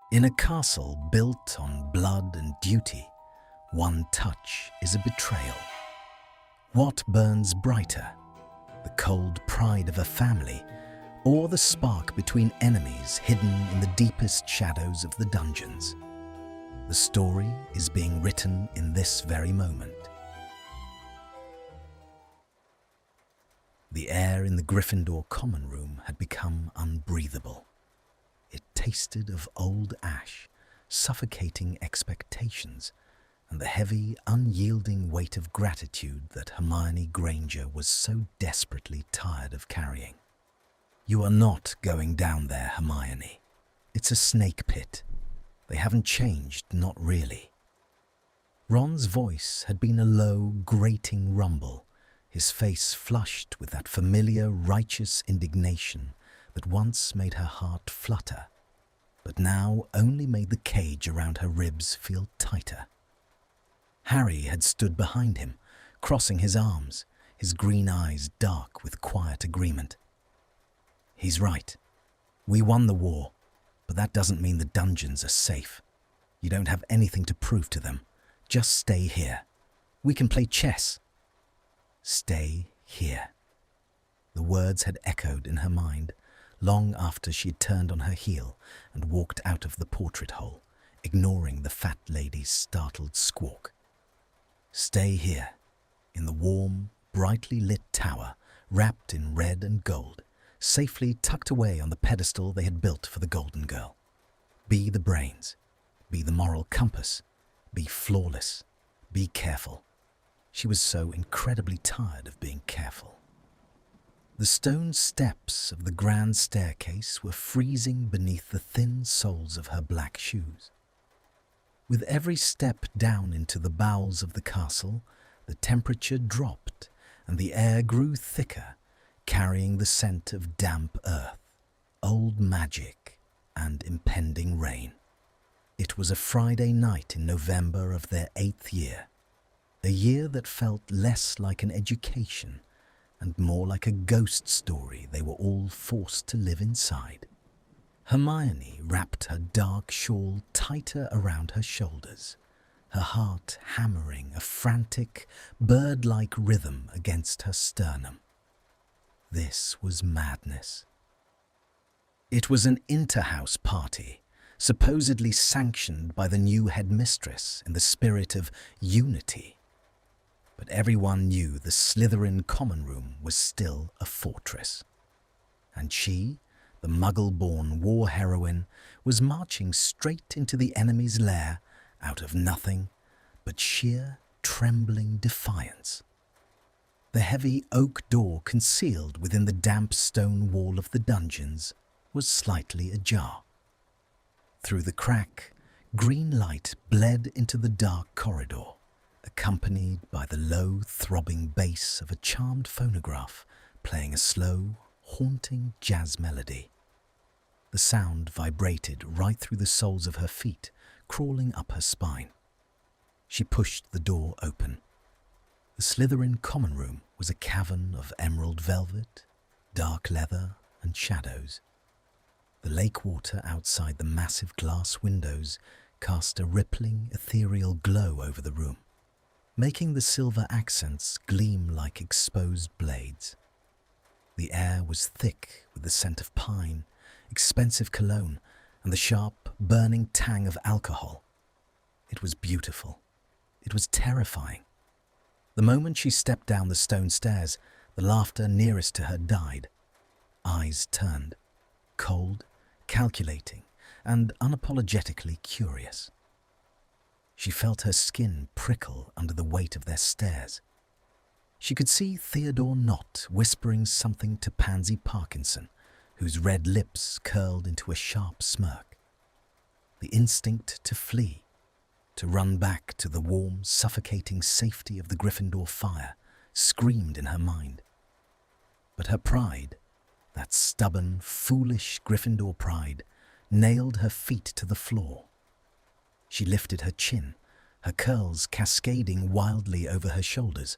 In a castle built on blood and duty, one touch is a betrayal. What burns brighter, the cold pride of a family, or the spark between enemies hidden in the deepest shadows of the dungeons? The story is being written in this very moment. The air in the Gryffindor common room had become unbreathable. It tasted of old ash, suffocating expectations, and the heavy, unyielding weight of gratitude that Hermione Granger was so desperately tired of carrying. "You are not going down there, Hermione. It's a snake pit. They haven't changed, not really." Ron's voice had been a low, grating rumble, his face flushed with that familiar, righteous indignation that once made her heart flutter, but now only made the cage around her ribs feel tighter. Harry had stood behind him, crossing his arms, his green eyes dark with quiet agreement. "He's right. We won the war, but that doesn't mean the dungeons are safe. You don't have anything to prove to them. Just stay here. We can play chess." Stay here. The words had echoed in her mind long after she had turned on her heel and walked out of the portrait hole, ignoring the fat lady's startled squawk. Stay here, in the warm, brightly lit tower, wrapped in red and gold, safely tucked away on the pedestal they had built for the Golden Girl. Be the brains, be the moral compass, be flawless, be careful. She was so incredibly tired of being careful. The stone steps of the grand staircase were freezing beneath the thin soles of her black shoes. With every step down into the bowels of the castle, the temperature dropped and the air grew thicker, carrying the scent of damp earth, old magic, and impending rain. It was a Friday night in November of their 8th year, a year that felt less like an education and more like a ghost story they were all forced to live inside. Hermione wrapped her dark shawl tighter around her shoulders, her heart hammering a frantic, bird-like rhythm against her sternum. This was madness. It was an inter-house party, supposedly sanctioned by the new headmistress in the spirit of unity. But everyone knew the Slytherin common room was still a fortress. And she, the Muggle-born war heroine, was marching straight into the enemy's lair out of nothing but sheer, trembling defiance. The heavy oak door concealed within the damp stone wall of the dungeons was slightly ajar. Through the crack, green light bled into the dark corridor, accompanied by the low, throbbing bass of a charmed phonograph playing a slow, haunting jazz melody. The sound vibrated right through the soles of her feet, crawling up her spine. She pushed the door open. The Slytherin common room was a cavern of emerald velvet, dark leather, and shadows. The lake water outside the massive glass windows cast a rippling, ethereal glow over the room, making the silver accents gleam like exposed blades. The air was thick with the scent of pine, expensive cologne, and the sharp, burning tang of alcohol. It was beautiful. It was terrifying. The moment she stepped down the stone stairs, the laughter nearest to her died. Eyes turned, cold, calculating, and unapologetically curious. She felt her skin prickle under the weight of their stares. She could see Theodore Knott whispering something to Pansy Parkinson, whose red lips curled into a sharp smirk. The instinct to flee, to run back to the warm, suffocating safety of the Gryffindor fire, screamed in her mind. But her pride, that stubborn, foolish Gryffindor pride, nailed her feet to the floor. She lifted her chin, her curls cascading wildly over her shoulders,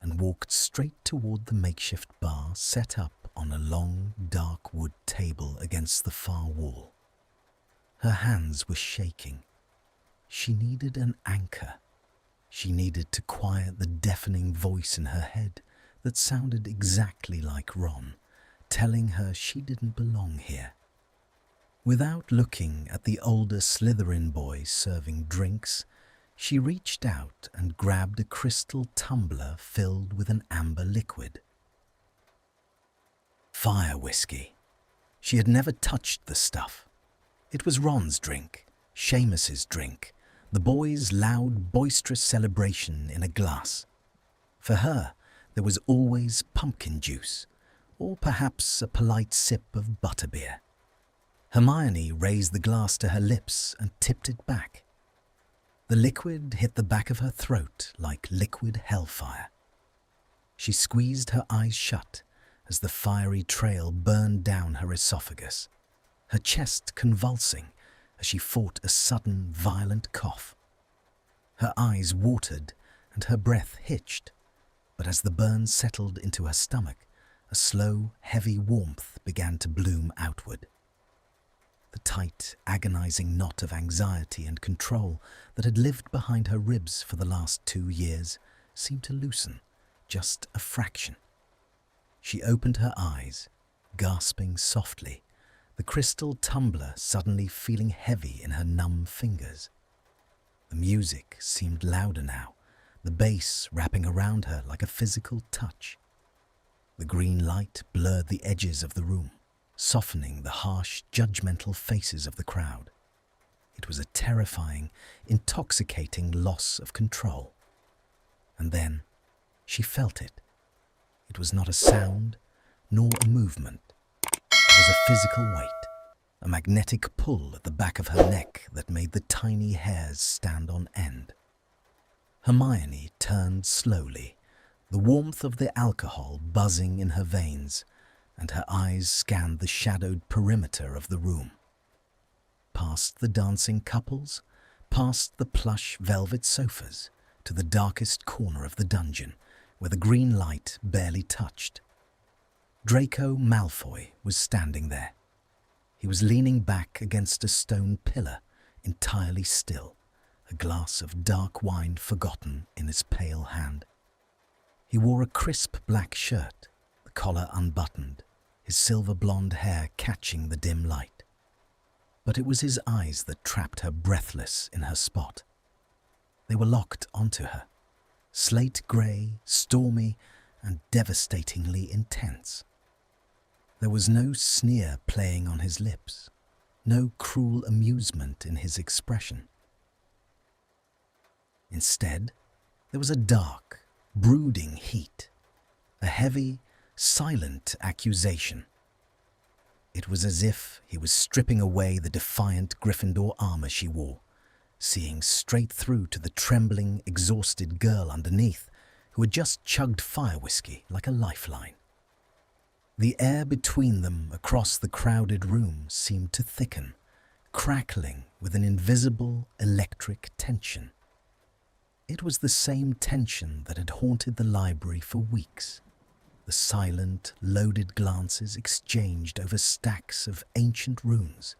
and walked straight toward the makeshift bar set up on a long, dark wood table against the far wall. Her hands were shaking. She needed an anchor. She needed to quiet the deafening voice in her head that sounded exactly like Ron, telling her she didn't belong here. Without looking at the older Slytherin boy serving drinks, she reached out and grabbed a crystal tumbler filled with an amber liquid. Fire whiskey. She had never touched the stuff. It was Ron's drink, Seamus's drink, the boys' loud, boisterous celebration in a glass. For her, there was always pumpkin juice, or perhaps a polite sip of butterbeer. Hermione raised the glass to her lips and tipped it back. The liquid hit the back of her throat like liquid hellfire. She squeezed her eyes shut as the fiery trail burned down her esophagus, her chest convulsing as she fought a sudden, violent cough. Her eyes watered and her breath hitched, but as the burn settled into her stomach, a slow, heavy warmth began to bloom outward. The tight, agonizing knot of anxiety and control that had lived behind her ribs for the last 2 years seemed to loosen, just a fraction. She opened her eyes, gasping softly, the crystal tumbler suddenly feeling heavy in her numb fingers. The music seemed louder now, the bass wrapping around her like a physical touch. The green light blurred the edges of the room, softening the harsh, judgmental faces of the crowd. It was a terrifying, intoxicating loss of control. And then she felt it. It was not a sound, nor a movement. It was a physical weight, a magnetic pull at the back of her neck that made the tiny hairs stand on end. Hermione turned slowly, the warmth of the alcohol buzzing in her veins, and her eyes scanned the shadowed perimeter of the room. Past the dancing couples, past the plush velvet sofas, to the darkest corner of the dungeon, where the green light barely touched. Draco Malfoy was standing there. He was leaning back against a stone pillar, entirely still, a glass of dark wine forgotten in his pale hand. He wore a crisp black shirt, the collar unbuttoned, his silver blonde hair catching the dim light. But it was his eyes that trapped her breathless in her spot. They were locked onto her, slate grey, stormy, and devastatingly intense. There was no sneer playing on his lips, no cruel amusement in his expression. Instead, there was a dark, brooding heat, a heavy, silent accusation. It was as if he was stripping away the defiant Gryffindor armor she wore, seeing straight through to the trembling, exhausted girl underneath who had just chugged fire whiskey like a lifeline. The air between them across the crowded room seemed to thicken, crackling with an invisible electric tension. It was the same tension that had haunted the library for weeks. The silent, loaded glances exchanged over stacks of ancient runes,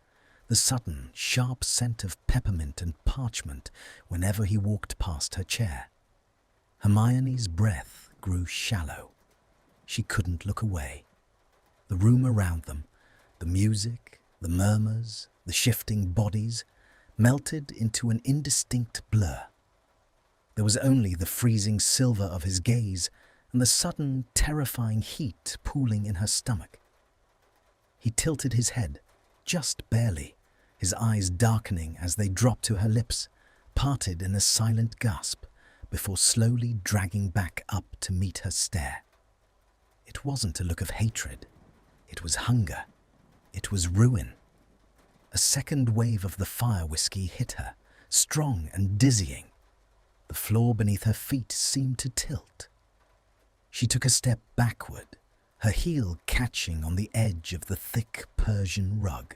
the sudden, sharp scent of peppermint and parchment whenever he walked past her chair. Hermione's breath grew shallow. She couldn't look away. The room around them, the music, the murmurs, the shifting bodies, melted into an indistinct blur. There was only the freezing silver of his gaze and the sudden, terrifying heat pooling in her stomach. He tilted his head, just barely, his eyes darkening as they dropped to her lips, parted in a silent gasp, before slowly dragging back up to meet her stare. It wasn't a look of hatred. It was hunger. It was ruin. A second wave of the fire whiskey hit her, strong and dizzying. The floor beneath her feet seemed to tilt. She took a step backward, her heel catching on the edge of the thick Persian rug.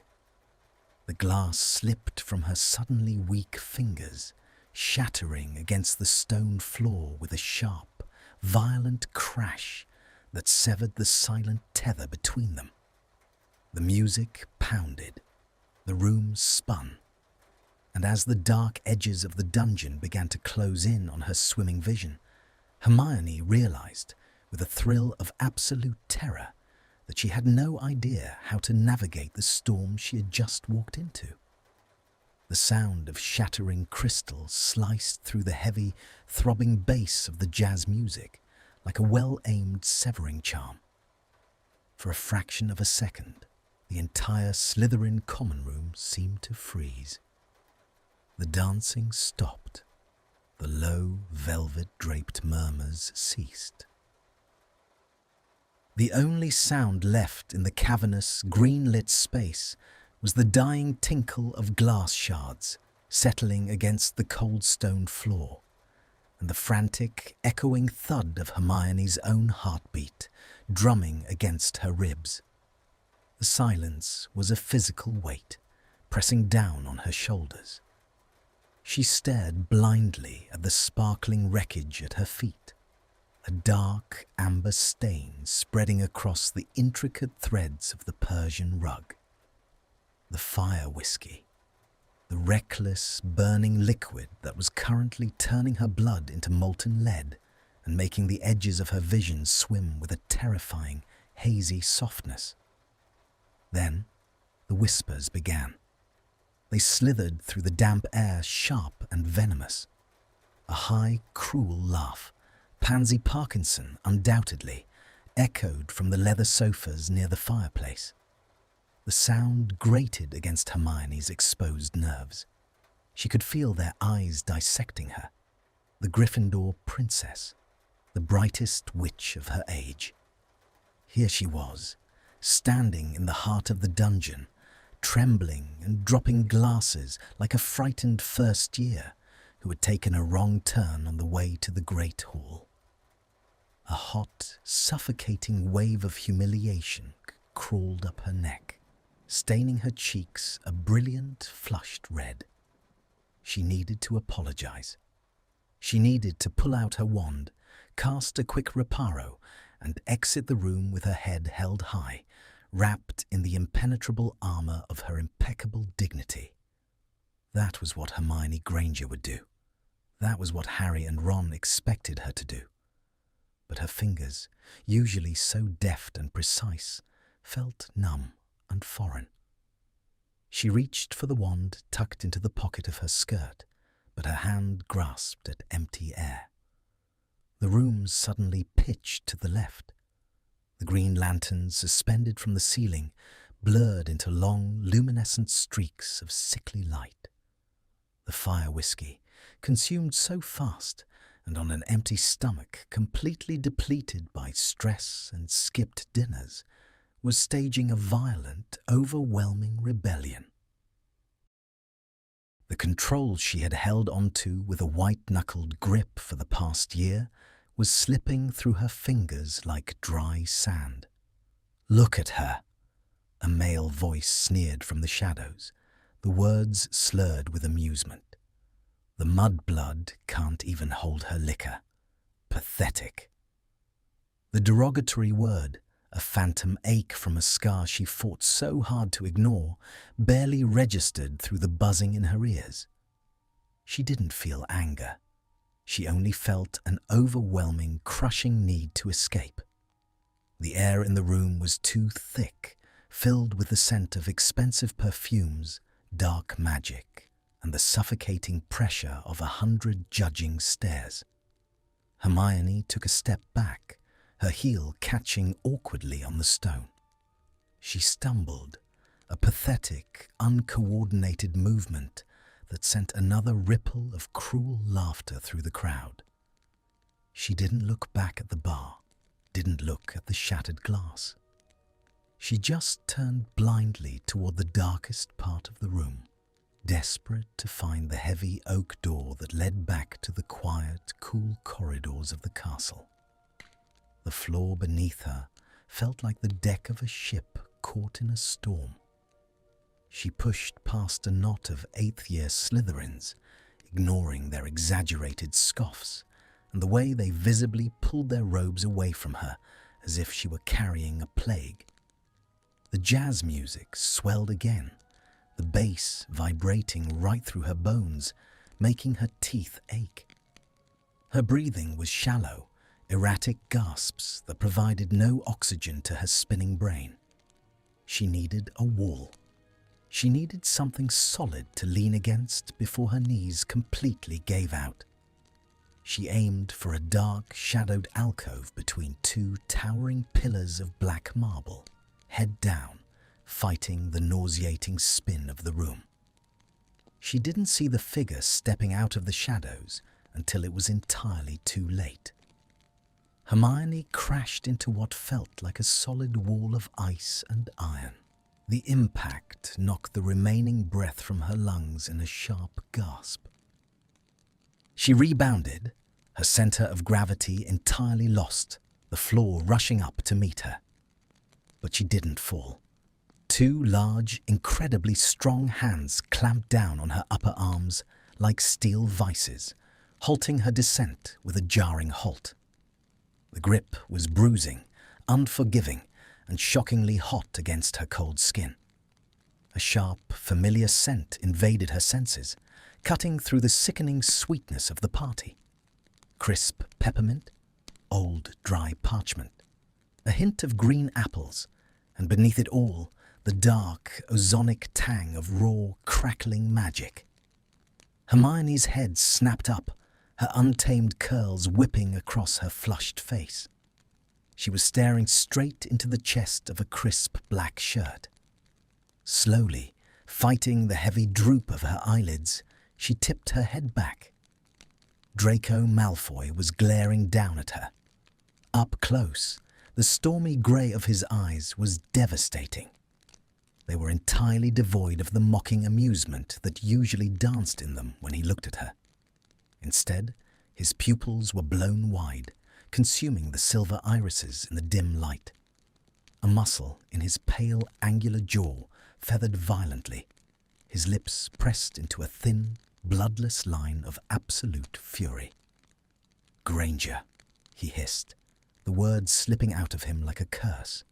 The glass slipped from her suddenly weak fingers, shattering against the stone floor with a sharp, violent crash that severed the silent tether between them. The music pounded. The room spun, and as the dark edges of the dungeon began to close in on her swimming vision, Hermione realized, with a thrill of absolute terror, that she had no idea how to navigate the storm she had just walked into. The sound of shattering crystal sliced through the heavy, throbbing bass of the jazz music like a well-aimed severing charm. For a fraction of a second, the entire Slytherin common room seemed to freeze. The dancing stopped. The low, velvet-draped murmurs ceased. The only sound left in the cavernous, green-lit space was the dying tinkle of glass shards settling against the cold stone floor, and the frantic, echoing thud of Hermione's own heartbeat drumming against her ribs. The silence was a physical weight, pressing down on her shoulders. She stared blindly at the sparkling wreckage at her feet, a dark amber stain spreading across the intricate threads of the Persian rug. The fire whiskey, the reckless, burning liquid that was currently turning her blood into molten lead and making the edges of her vision swim with a terrifying, hazy softness. Then the whispers began. They slithered through the damp air, sharp and venomous. A high, cruel laugh, Pansy Parkinson undoubtedly, echoed from the leather sofas near the fireplace. The sound grated against Hermione's exposed nerves. She could feel their eyes dissecting her, the Gryffindor princess, the brightest witch of her age. Here she was, standing in the heart of the dungeon, trembling and dropping glasses like a frightened first year who had taken a wrong turn on the way to the Great Hall. A hot, suffocating wave of humiliation crawled up her neck, staining her cheeks a brilliant, flushed red. She needed to apologize. She needed to pull out her wand, cast a quick reparo, and exit the room with her head held high, wrapped in the impenetrable armor of her impeccable dignity. That was what Hermione Granger would do. That was what Harry and Ron expected her to do. But her fingers, usually so deft and precise, felt numb and foreign. She reached for the wand tucked into the pocket of her skirt, but her hand grasped at empty air. The room suddenly pitched to the left. The green lanterns suspended from the ceiling blurred into long, luminescent streaks of sickly light. The fire whiskey, consumed so fast and on an empty stomach completely depleted by stress and skipped dinners, was staging a violent, overwhelming rebellion. The control she had held onto with a white-knuckled grip for the past year was slipping through her fingers like dry sand. "Look at her," a male voice sneered from the shadows, the words slurred with amusement. "The mudblood can't even hold her liquor. Pathetic." The derogatory word, a phantom ache from a scar she fought so hard to ignore, barely registered through the buzzing in her ears. She didn't feel anger. She only felt an overwhelming, crushing need to escape. The air in the room was too thick, filled with the scent of expensive perfumes, dark magic, and the suffocating pressure of 100 judging stares. Hermione took a step back, her heel catching awkwardly on the stone. She stumbled, a pathetic, uncoordinated movement that sent another ripple of cruel laughter through the crowd. She didn't look back at the bar, didn't look at the shattered glass. She just turned blindly toward the darkest part of the room, desperate to find the heavy oak door that led back to the quiet, cool corridors of the castle. The floor beneath her felt like the deck of a ship caught in a storm. She pushed past a knot of eighth-year Slytherins, ignoring their exaggerated scoffs and the way they visibly pulled their robes away from her as if she were carrying a plague. The jazz music swelled again, the bass vibrating right through her bones, making her teeth ache. Her breathing was shallow, erratic gasps that provided no oxygen to her spinning brain. She needed a wall. She needed something solid to lean against before her knees completely gave out. She aimed for a dark, shadowed alcove between two towering pillars of black marble, head down, fighting the nauseating spin of the room. She didn't see the figure stepping out of the shadows until it was entirely too late. Hermione crashed into what felt like a solid wall of ice and iron. The impact knocked the remaining breath from her lungs in a sharp gasp. She rebounded, her center of gravity entirely lost, the floor rushing up to meet her. But she didn't fall. Two large, incredibly strong hands clamped down on her upper arms like steel vices, halting her descent with a jarring halt. The grip was bruising, unforgiving, and shockingly hot against her cold skin. A sharp, familiar scent invaded her senses, cutting through the sickening sweetness of the party. Crisp peppermint, old dry parchment, a hint of green apples, and beneath it all, the dark, ozonic tang of raw, crackling magic. Hermione's head snapped up, her untamed curls whipping across her flushed face. She was staring straight into the chest of a crisp black shirt. Slowly, fighting the heavy droop of her eyelids, she tipped her head back. Draco Malfoy was glaring down at her. Up close, the stormy grey of his eyes was devastating. They were entirely devoid of the mocking amusement that usually danced in them when he looked at her. Instead, his pupils were blown wide, consuming the silver irises in the dim light. A muscle in his pale, angular jaw feathered violently, his lips pressed into a thin, bloodless line of absolute fury. "Granger," he hissed, the words slipping out of him like a curse.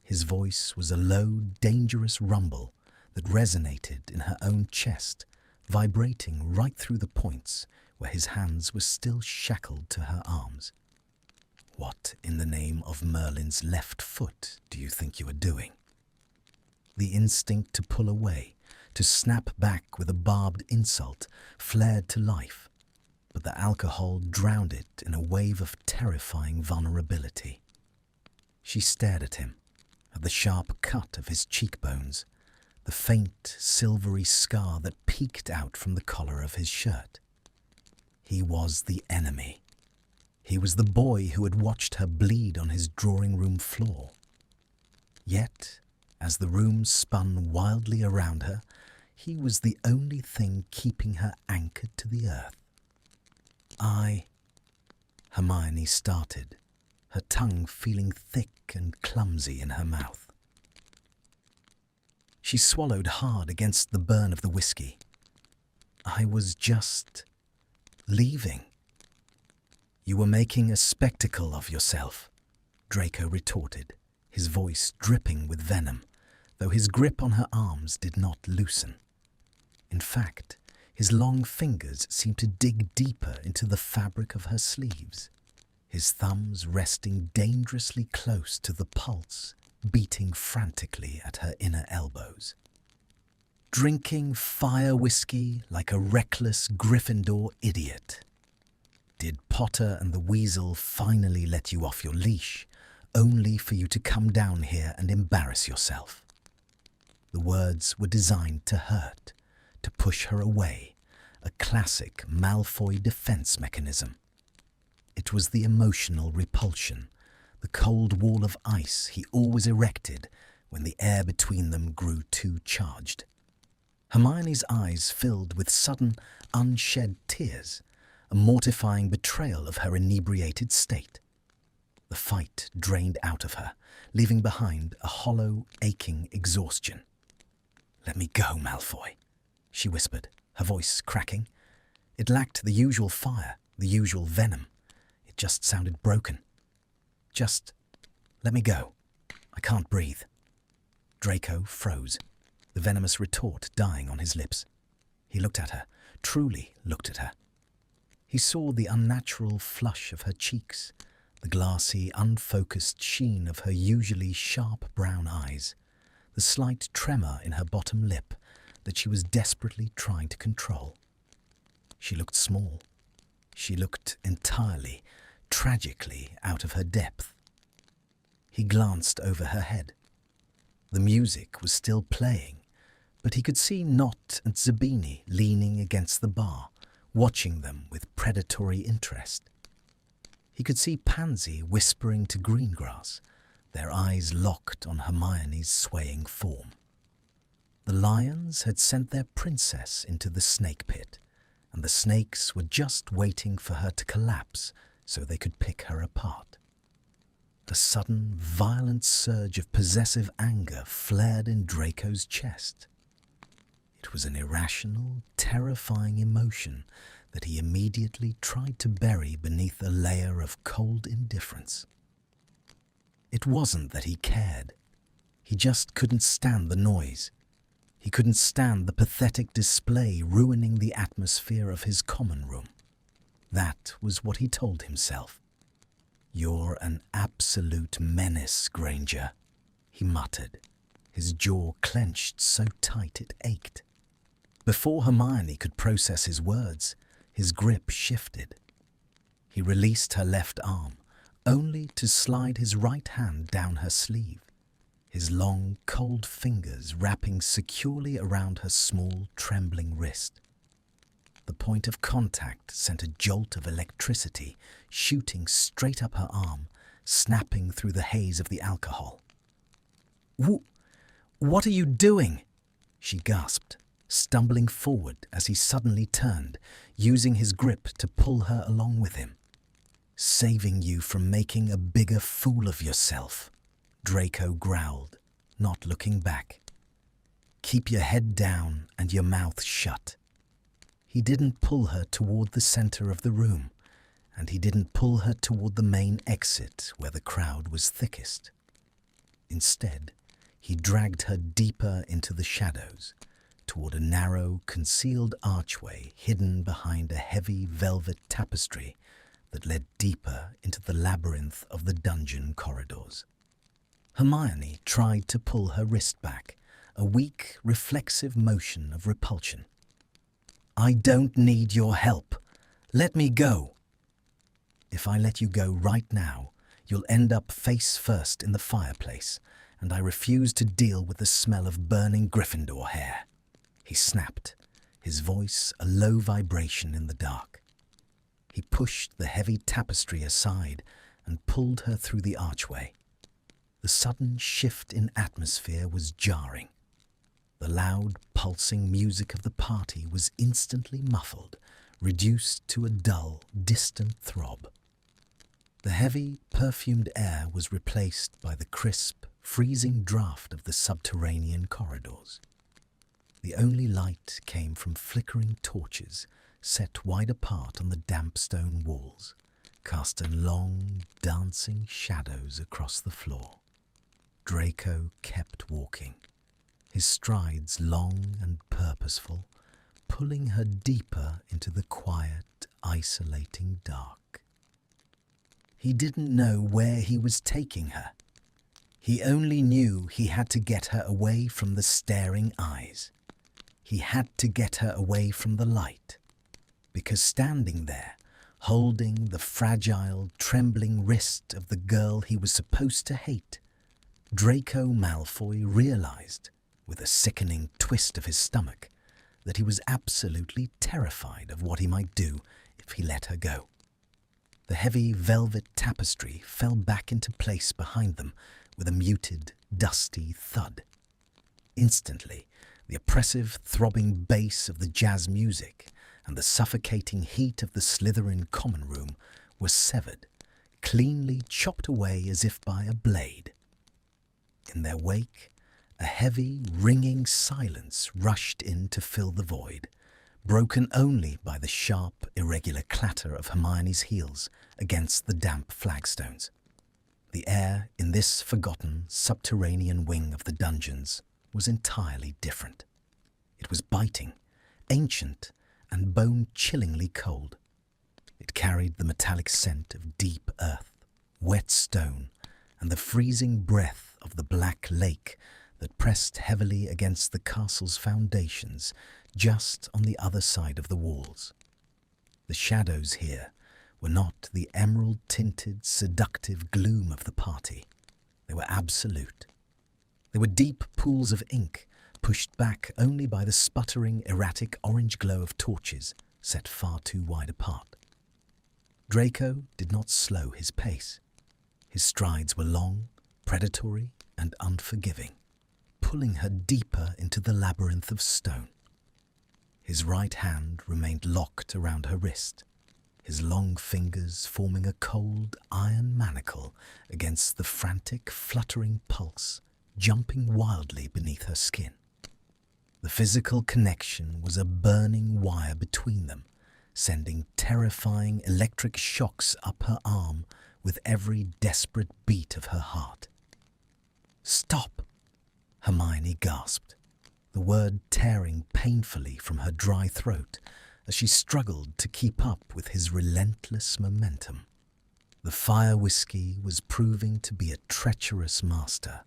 His voice was a low, dangerous rumble that resonated in her own chest, vibrating right through the points where his hands were still shackled to her arms. "What in the name of Merlin's left foot do you think you are doing?" The instinct to pull away, to snap back with a barbed insult, flared to life, but the alcohol drowned it in a wave of terrifying vulnerability. She stared at him, at the sharp cut of his cheekbones, the faint, silvery scar that peeked out from the collar of his shirt. He was the enemy. He was the boy who had watched her bleed on his drawing-room floor. Yet, as the room spun wildly around her, he was the only thing keeping her anchored to the earth. Hermione started, her tongue feeling thick and clumsy in her mouth. She swallowed hard against the burn of the whiskey. "I was just leaving." "You were making a spectacle of yourself," Draco retorted, his voice dripping with venom, though his grip on her arms did not loosen. In fact, his long fingers seemed to dig deeper into the fabric of her sleeves, his thumbs resting dangerously close to the pulse, beating frantically at her inner elbows. "Drinking fire whiskey like a reckless Gryffindor idiot. Did Potter and the Weasel finally let you off your leash, only for you to come down here and embarrass yourself?" The words were designed to hurt, to push her away, a classic Malfoy defense mechanism. It was the emotional repulsion, the cold wall of ice he always erected when the air between them grew too charged. Hermione's eyes filled with sudden, unshed tears, a mortifying betrayal of her inebriated state. The fight drained out of her, leaving behind a hollow, aching exhaustion. "Let me go, Malfoy," she whispered, her voice cracking. It lacked the usual fire, the usual venom. It just sounded broken. "Just let me go. I can't breathe." Draco froze. the venomous retort dying on his lips. He looked at her, truly looked at her. He saw the unnatural flush of her cheeks, the glassy, unfocused sheen of her usually sharp brown eyes, the slight tremor in her bottom lip that she was desperately trying to control. She looked small. She looked entirely, tragically out of her depth. He glanced over her head. The music was still playing, but he could see Not and Zabini leaning against the bar, watching them with predatory interest. He could see Pansy whispering to Greengrass, their eyes locked on Hermione's swaying form. The lions had sent their princess into the snake pit, and the snakes were just waiting for her to collapse so they could pick her apart. A sudden, violent surge of possessive anger flared in Draco's chest. It was an irrational, terrifying emotion that he immediately tried to bury beneath a layer of cold indifference. It wasn't that he cared. He just couldn't stand the noise. He couldn't stand the pathetic display ruining the atmosphere of his common room. That was what he told himself. "You're an absolute menace, Granger," he muttered, his jaw clenched so tight it ached. Before Hermione could process his words, his grip shifted. He released her left arm, only to slide his right hand down her sleeve, his long, cold fingers wrapping securely around her small, trembling wrist. The point of contact sent a jolt of electricity shooting straight up her arm, snapping through the haze of the alcohol. What are you doing?" she gasped, stumbling forward as he suddenly turned, using his grip to pull her along with him. "Saving you from making a bigger fool of yourself," Draco growled, not looking back. "Keep your head down and your mouth shut." He didn't pull her toward the center of the room, and he didn't pull her toward the main exit where the crowd was thickest. Instead, he dragged her deeper into the shadows, toward a narrow, concealed archway hidden behind a heavy velvet tapestry that led deeper into the labyrinth of the dungeon corridors. Hermione tried to pull her wrist back, a weak, reflexive motion of repulsion. "I don't need your help. Let me go." "If I let you go right now, you'll end up face first in the fireplace, and I refuse to deal with the smell of burning Gryffindor hair," he snapped, his voice a low vibration in the dark. He pushed the heavy tapestry aside and pulled her through the archway. The sudden shift in atmosphere was jarring. The loud, pulsing music of the party was instantly muffled, reduced to a dull, distant throb. The heavy, perfumed air was replaced by the crisp, freezing draft of the subterranean corridors. The only light came from flickering torches set wide apart on the damp stone walls, casting long, dancing shadows across the floor. Draco kept walking, his strides long and purposeful, pulling her deeper into the quiet, isolating dark. He didn't know where he was taking her. He only knew he had to get her away from the staring eyes. He had to get her away from the light, because standing there, holding the fragile, trembling wrist of the girl he was supposed to hate, Draco Malfoy realized, with a sickening twist of his stomach, that he was absolutely terrified of what he might do if he let her go. The heavy velvet tapestry fell back into place behind them with a muted, dusty thud. Instantly, the oppressive, throbbing bass of the jazz music and the suffocating heat of the Slytherin common room were severed, cleanly chopped away as if by a blade. In their wake, a heavy, ringing silence rushed in to fill the void, broken only by the sharp, irregular clatter of Hermione's heels against the damp flagstones. The air in this forgotten, subterranean wing of the dungeons was entirely different. It was biting, ancient, and bone-chillingly cold. It carried the metallic scent of deep earth, wet stone, and the freezing breath of the black lake that pressed heavily against the castle's foundations just on the other side of the walls. The shadows here were not the emerald-tinted, seductive gloom of the party. They were absolute. They were deep pools of ink, pushed back only by the sputtering, erratic orange glow of torches set far too wide apart. Draco did not slow his pace. His strides were long, predatory, and unforgiving, pulling her deeper into the labyrinth of stone. His right hand remained locked around her wrist, his long fingers forming a cold iron manacle against the frantic, fluttering pulse jumping wildly beneath her skin. The physical connection was a burning wire between them, sending terrifying electric shocks up her arm with every desperate beat of her heart. "Stop!" Hermione gasped, the word tearing painfully from her dry throat as she struggled to keep up with his relentless momentum. The fire whiskey was proving to be a treacherous master,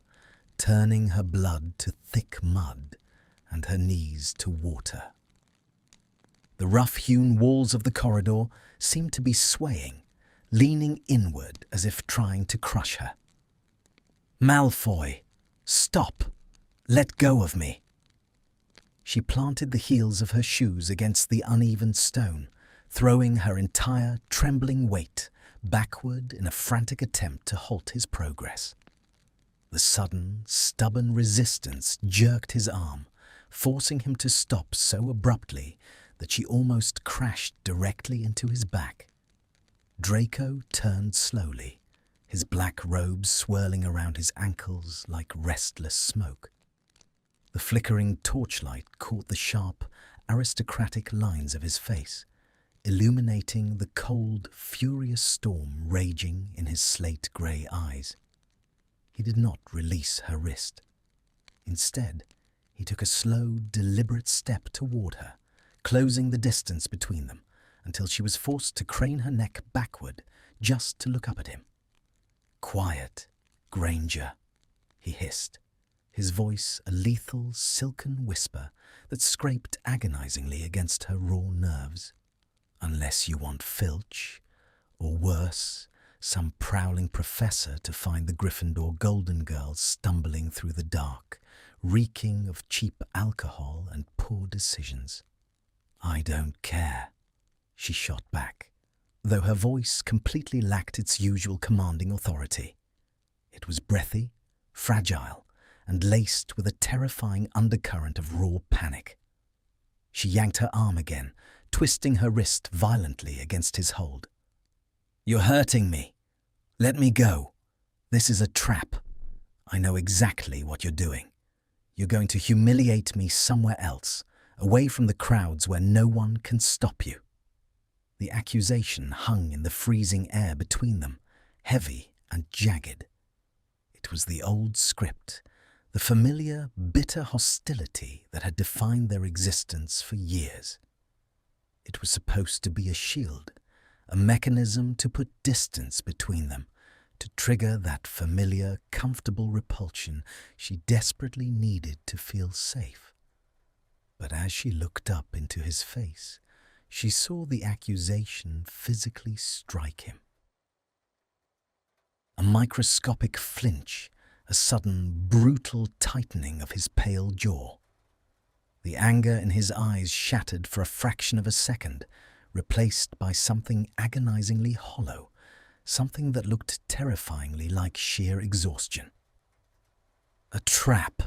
turning her blood to thick mud and her knees to water. The rough-hewn walls of the corridor seemed to be swaying, leaning inward as if trying to crush her. "Malfoy, stop! Let go of me!" She planted the heels of her shoes against the uneven stone, throwing her entire trembling weight backward in a frantic attempt to halt his progress. The sudden, stubborn resistance jerked his arm, forcing him to stop so abruptly that she almost crashed directly into his back. Draco turned slowly, his black robes swirling around his ankles like restless smoke. The flickering torchlight caught the sharp, aristocratic lines of his face, illuminating the cold, furious storm raging in his slate-grey eyes. He did not release her wrist. Instead, he took a slow, deliberate step toward her, closing the distance between them until she was forced to crane her neck backward just to look up at him. "Quiet, Granger," he hissed, his voice a lethal, silken whisper that scraped agonizingly against her raw nerves. "Unless you want Filch, or worse, some prowling professor to find the Gryffindor Golden Girls stumbling through the dark, reeking of cheap alcohol and poor decisions." "I don't care," she shot back, though her voice completely lacked its usual commanding authority. It was breathy, fragile, and laced with a terrifying undercurrent of raw panic. She yanked her arm again, twisting her wrist violently against his hold. "You're hurting me. Let me go. This is a trap. I know exactly what you're doing. You're going to humiliate me somewhere else, away from the crowds where no one can stop you." The accusation hung in the freezing air between them, heavy and jagged. It was the old script, the familiar, bitter hostility that had defined their existence for years. It was supposed to be a shield, a mechanism to put distance between them, to trigger that familiar, comfortable repulsion she desperately needed to feel safe. But as she looked up into his face, she saw the accusation physically strike him. A microscopic flinch, a sudden, brutal tightening of his pale jaw. The anger in his eyes shattered for a fraction of a second, replaced by something agonizingly hollow, something that looked terrifyingly like sheer exhaustion. "A trap,"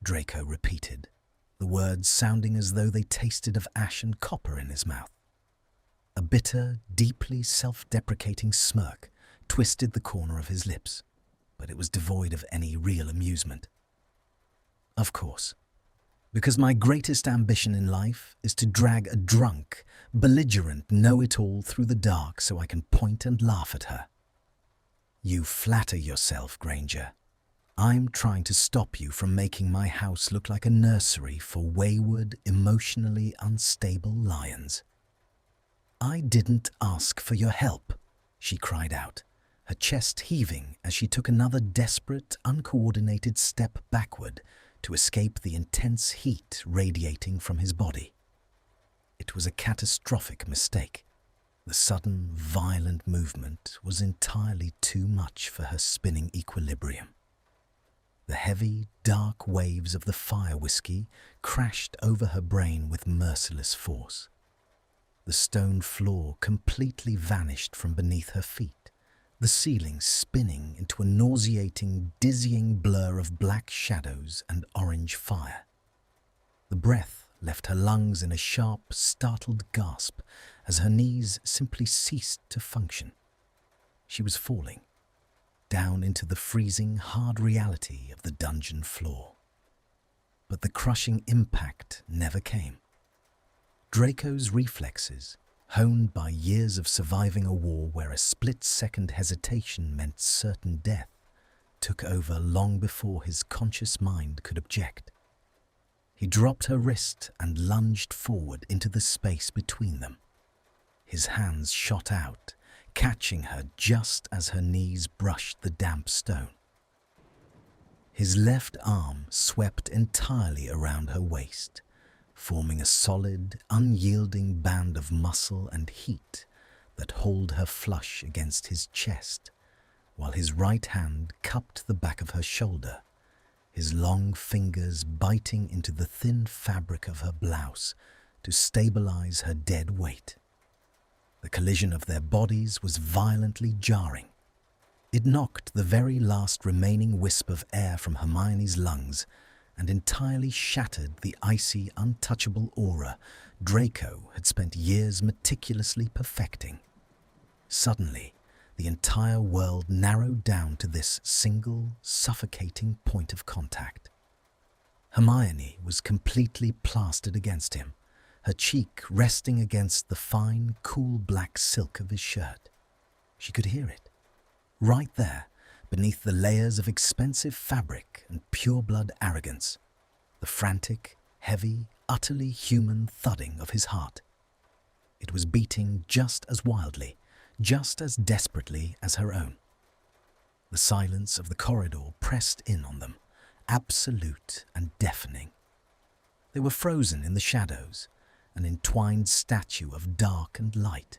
Draco repeated, the words sounding as though they tasted of ash and copper in his mouth. A bitter, deeply self-deprecating smirk twisted the corner of his lips, but it was devoid of any real amusement. "Of course. Because my greatest ambition in life is to drag a drunk, belligerent know-it-all through the dark so I can point and laugh at her." "You flatter yourself, Granger. I'm trying to stop you from making my house look like a nursery for wayward, emotionally unstable lions." "I didn't ask for your help," she cried out, her chest heaving as she took another desperate, uncoordinated step backward to escape the intense heat radiating from his body. It was a catastrophic mistake. The sudden, violent movement was entirely too much for her spinning equilibrium. The heavy, dark waves of the fire whiskey crashed over her brain with merciless force. The stone floor completely vanished from beneath her feet, the ceiling spinning into a nauseating, dizzying blur of black shadows and orange fire. The breath left her lungs in a sharp, startled gasp as her knees simply ceased to function. She was falling, down into the freezing, hard reality of the dungeon floor. But the crushing impact never came. Draco's reflexes, honed by years of surviving a war where a split-second hesitation meant certain death, took over long before his conscious mind could object. He dropped her wrist and lunged forward into the space between them. His hands shot out, catching her just as her knees brushed the damp stone. His left arm swept entirely around her waist, forming a solid, unyielding band of muscle and heat that hauled her flush against his chest, while his right hand cupped the back of her shoulder, his long fingers biting into the thin fabric of her blouse to stabilize her dead weight. The collision of their bodies was violently jarring. It knocked the very last remaining wisp of air from Hermione's lungs and entirely shattered the icy, untouchable aura Draco had spent years meticulously perfecting. Suddenly, the entire world narrowed down to this single, suffocating point of contact. Hermione was completely plastered against him, her cheek resting against the fine, cool black silk of his shirt. She could hear it, right there, beneath the layers of expensive fabric and pure-blood arrogance, the frantic, heavy, utterly human thudding of his heart. It was beating just as wildly, just as desperately as her own. The silence of the corridor pressed in on them, absolute and deafening. They were frozen in the shadows, an entwined statue of dark and light.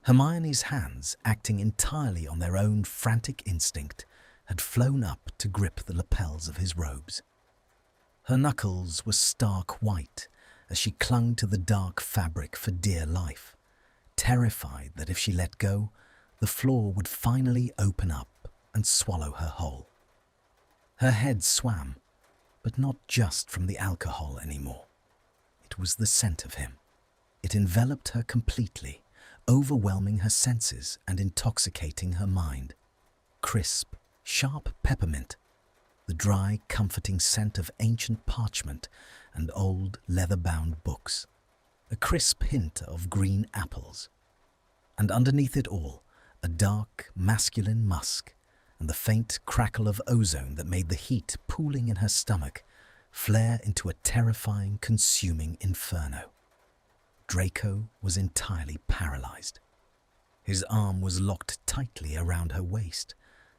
Hermione's hands, acting entirely on their own frantic instinct, had flown up to grip the lapels of his robes. Her knuckles were stark white as she clung to the dark fabric for dear life, terrified that if she let go, the floor would finally open up and swallow her whole. Her head swam, but not just from the alcohol anymore. It was the scent of him. It enveloped her completely, overwhelming her senses and intoxicating her mind. Crisp, sharp peppermint, the dry, comforting scent of ancient parchment and old, leather-bound books, a crisp hint of green apples, and underneath it all, a dark, masculine musk and the faint crackle of ozone that made the heat pooling in her stomach flare into a terrifying, consuming inferno. Draco was entirely paralyzed. His arm was locked tightly around her waist,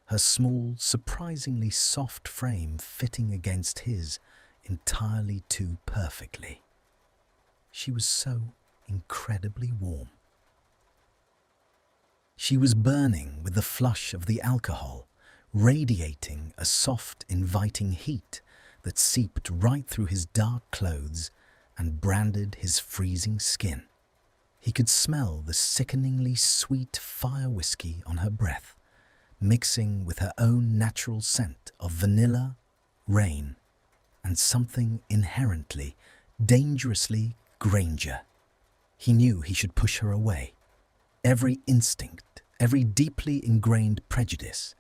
her small, surprisingly soft frame fitting against his entirely too perfectly. She was so incredibly warm. She was burning with the flush of the alcohol, radiating a soft, inviting heat that seeped right through his dark clothes and branded his freezing skin. He could smell the sickeningly sweet fire whiskey on her breath, mixing with her own natural scent of vanilla, rain, and something inherently, dangerously Granger. He knew he should push her away. Every instinct, every deeply ingrained prejudice,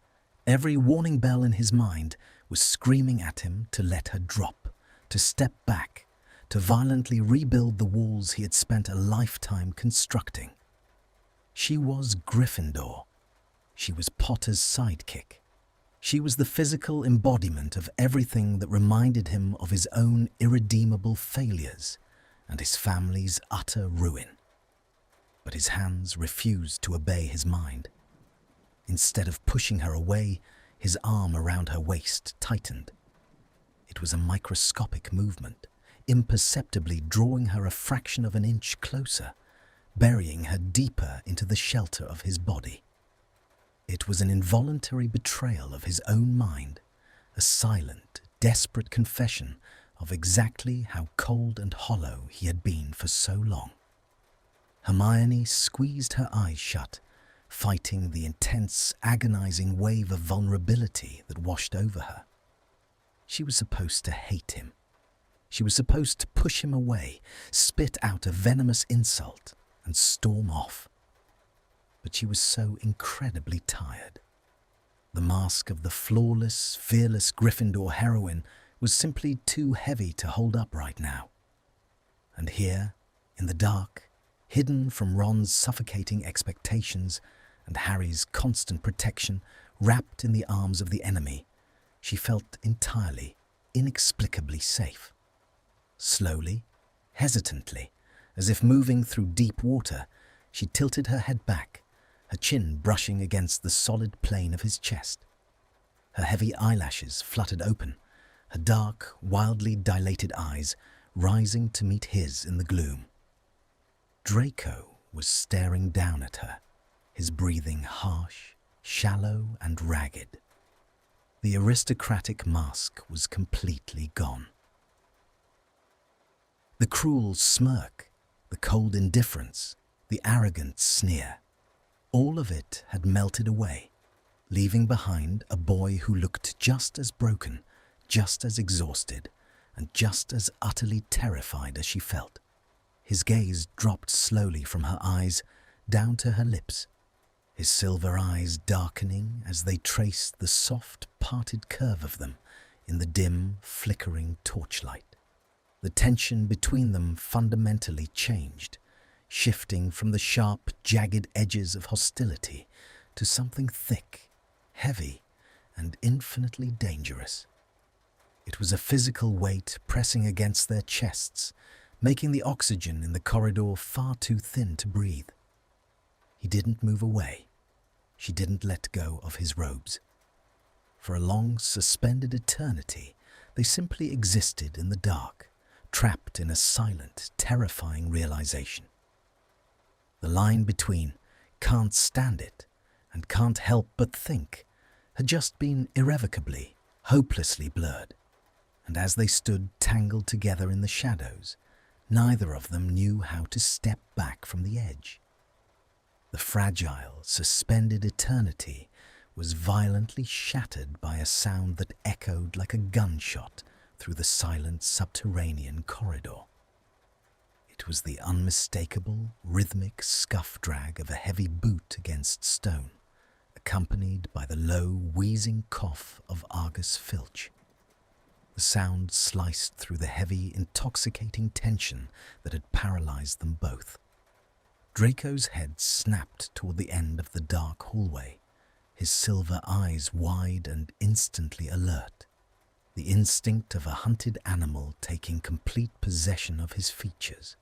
every warning bell in his mind was screaming at him to let her drop, to step back, to violently rebuild the walls he had spent a lifetime constructing. She was Gryffindor. She was Potter's sidekick. She was the physical embodiment of everything that reminded him of his own irredeemable failures and his family's utter ruin. But his hands refused to obey his mind. Instead of pushing her away, his arm around her waist tightened. It was a microscopic movement, imperceptibly drawing her a fraction of an inch closer, burying her deeper into the shelter of his body. It was an involuntary betrayal of his own mind, a silent, desperate confession of exactly how cold and hollow he had been for so long. Hermione squeezed her eyes shut, fighting the intense, agonizing wave of vulnerability that washed over her. She was supposed to hate him. She was supposed to push him away, spit out a venomous insult, and storm off. But she was so incredibly tired. The mask of the flawless, fearless Gryffindor heroine was simply too heavy to hold up right now. And here, in the dark, hidden from Ron's suffocating expectations and Harry's constant protection, wrapped in the arms of the enemy, she felt entirely, inexplicably safe. Slowly, hesitantly, as if moving through deep water, she tilted her head back, her chin brushing against the solid plane of his chest. Her heavy eyelashes fluttered open, her dark, wildly dilated eyes rising to meet his in the gloom. Draco was staring down at her, his breathing harsh, shallow and ragged. The aristocratic mask was completely gone. The cruel smirk, the cold indifference, the arrogant sneer, all of it had melted away, leaving behind a boy who looked just as broken, just as exhausted, and just as utterly terrified as she felt. His gaze dropped slowly from her eyes down to her lips, his silver eyes darkening as they traced the soft, parted curve of them in the dim, flickering torchlight. The tension between them fundamentally changed, shifting from the sharp, jagged edges of hostility to something thick, heavy, and infinitely dangerous. It was a physical weight pressing against their chests, making the oxygen in the corridor far too thin to breathe. He didn't move away. She didn't let go of his robes. For a long, suspended eternity, they simply existed in the dark, trapped in a silent, terrifying realization. The line between "can't stand it" and "can't help but think" had just been irrevocably, hopelessly blurred, and as they stood tangled together in the shadows, neither of them knew how to step back from the edge. The fragile, suspended eternity was violently shattered by a sound that echoed like a gunshot through the silent subterranean corridor. It was the unmistakable, rhythmic scuff-drag of a heavy boot against stone, accompanied by the low, wheezing cough of Argus Filch. The sound sliced through the heavy, intoxicating tension that had paralyzed them both. Draco's head snapped toward the end of the dark hallway, his silver eyes wide and instantly alert, the instinct of a hunted animal taking complete possession of his features.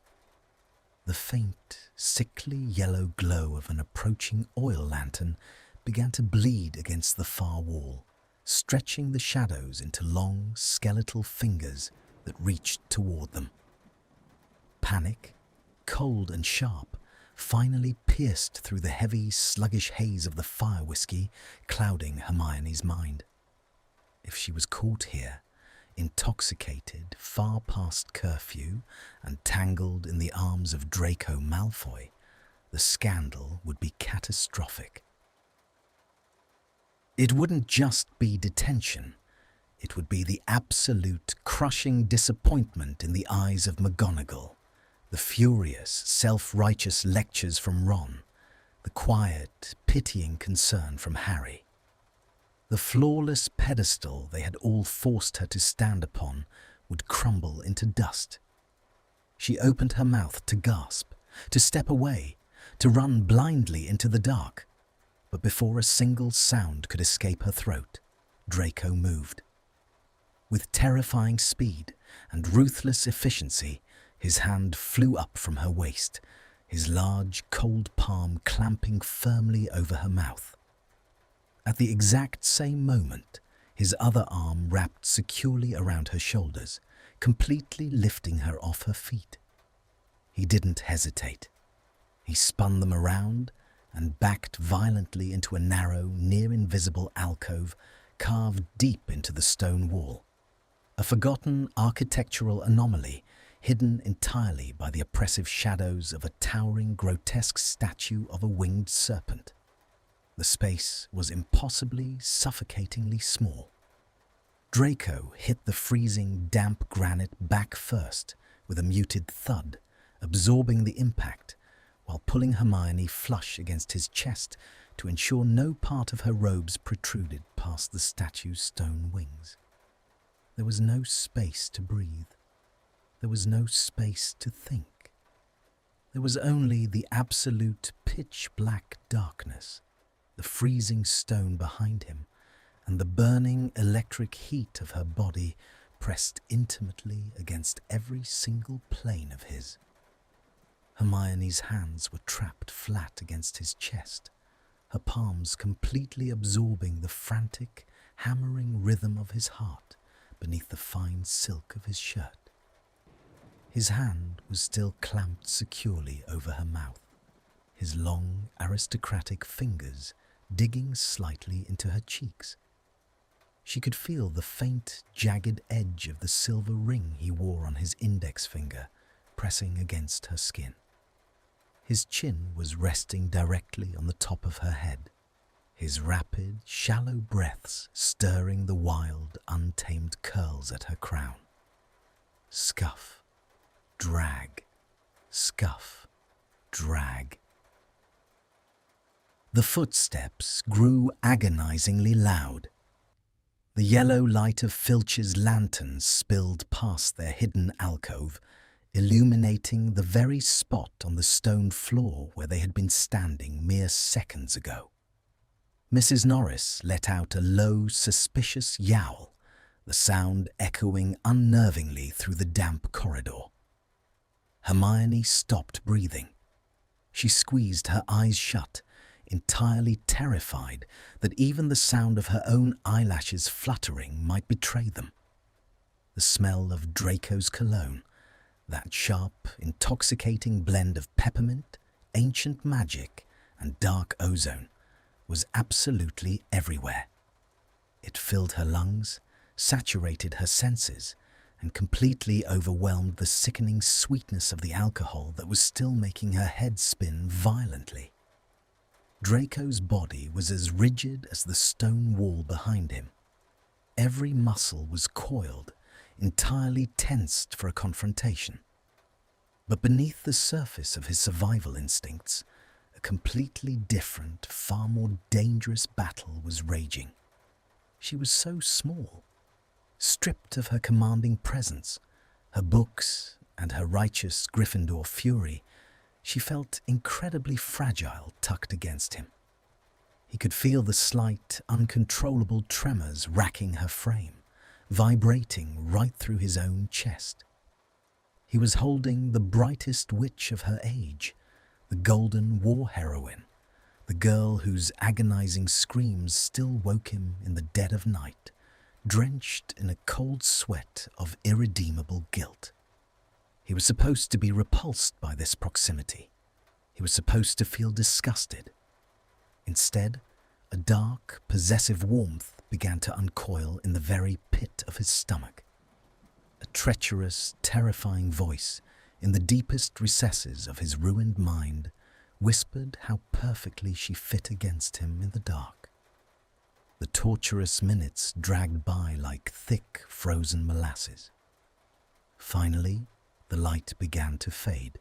The faint, sickly yellow glow of an approaching oil lantern began to bleed against the far wall, stretching the shadows into long, skeletal fingers that reached toward them. Panic, cold and sharp, finally pierced through the heavy, sluggish haze of the fire whiskey clouding Hermione's mind. If she was caught here, intoxicated far past curfew and tangled in the arms of Draco Malfoy, the scandal would be catastrophic. It wouldn't just be detention. It would be the absolute, crushing disappointment in the eyes of McGonagall, the furious, self-righteous lectures from Ron, the quiet, pitying concern from Harry. The flawless pedestal they had all forced her to stand upon would crumble into dust. She opened her mouth to gasp, to step away, to run blindly into the dark, but before a single sound could escape her throat, Draco moved. With terrifying speed and ruthless efficiency, his hand flew up from her waist, his large, cold palm clamping firmly over her mouth. At the exact same moment, his other arm wrapped securely around her shoulders, completely lifting her off her feet. He didn't hesitate. He spun them around and backed violently into a narrow, near-invisible alcove carved deep into the stone wall. A forgotten architectural anomaly hidden entirely by the oppressive shadows of a towering, grotesque statue of a winged serpent. The space was impossibly, suffocatingly small. Draco hit the freezing, damp granite back first with a muted thud, absorbing the impact, while pulling Hermione flush against his chest to ensure no part of her robes protruded past the statue's stone wings. There was no space to breathe. There was no space to think. There was only the absolute pitch-black darkness, the freezing stone behind him, and the burning electric heat of her body pressed intimately against every single plane of his. Hermione's hands were trapped flat against his chest, her palms completely absorbing the frantic, hammering rhythm of his heart beneath the fine silk of his shirt. His hand was still clamped securely over her mouth, his long, aristocratic fingers digging slightly into her cheeks. She could feel the faint, jagged edge of the silver ring he wore on his index finger pressing against her skin. His chin was resting directly on the top of her head, his rapid, shallow breaths stirring the wild, untamed curls at her crown. Scuff, drag, scuff, drag. The footsteps grew agonizingly loud. The yellow light of Filch's lanterns spilled past their hidden alcove, illuminating the very spot on the stone floor where they had been standing mere seconds ago. Mrs. Norris let out a low, suspicious yowl, the sound echoing unnervingly through the damp corridor. Hermione stopped breathing. She squeezed her eyes shut, entirely terrified that even the sound of her own eyelashes fluttering might betray them. The smell of Draco's cologne, that sharp, intoxicating blend of peppermint, ancient magic, and dark ozone, was absolutely everywhere. It filled her lungs, saturated her senses, and completely overwhelmed the sickening sweetness of the alcohol that was still making her head spin violently. Draco's body was as rigid as the stone wall behind him. Every muscle was coiled, entirely tensed for a confrontation. But beneath the surface of his survival instincts, a completely different, far more dangerous battle was raging. She was so small. Stripped of her commanding presence, her books, and her righteous Gryffindor fury, she felt incredibly fragile tucked against him. He could feel the slight, uncontrollable tremors racking her frame, vibrating right through his own chest. He was holding the brightest witch of her age, the golden war heroine, the girl whose agonizing screams still woke him in the dead of night, drenched in a cold sweat of irredeemable guilt. He was supposed to be repulsed by this proximity. He was supposed to feel disgusted. Instead, a dark, possessive warmth began to uncoil in the very pit of his stomach. A treacherous, terrifying voice in the deepest recesses of his ruined mind whispered how perfectly she fit against him in the dark. The torturous minutes dragged by like thick, frozen molasses. Finally, the light began to fade.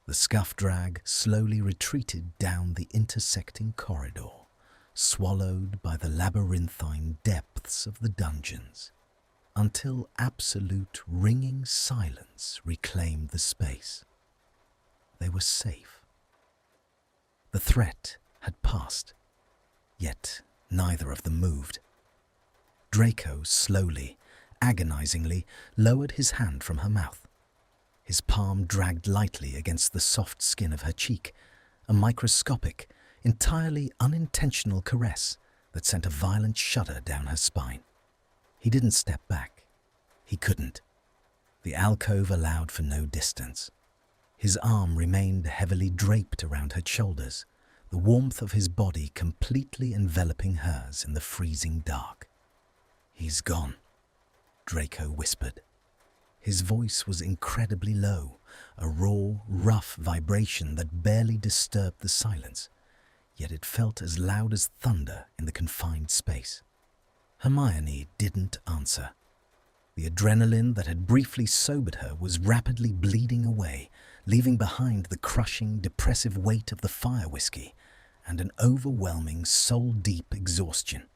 The scuff drag slowly retreated down the intersecting corridor, swallowed by the labyrinthine depths of the dungeons, until absolute ringing silence reclaimed the space. They were safe. The threat had passed, yet neither of them moved. Draco slowly, agonizingly, lowered his hand from her mouth. His palm dragged lightly against the soft skin of her cheek, a microscopic, entirely unintentional caress that sent a violent shudder down her spine. He didn't step back. He couldn't. The alcove allowed for no distance. His arm remained heavily draped around her shoulders, the warmth of his body completely enveloping hers in the freezing dark. "He's gone," Draco whispered. His voice was incredibly low, a raw, rough vibration that barely disturbed the silence, yet it felt as loud as thunder in the confined space. Hermione didn't answer. The adrenaline that had briefly sobered her was rapidly bleeding away, leaving behind the crushing, depressive weight of the fire whiskey and an overwhelming, soul-deep exhaustion.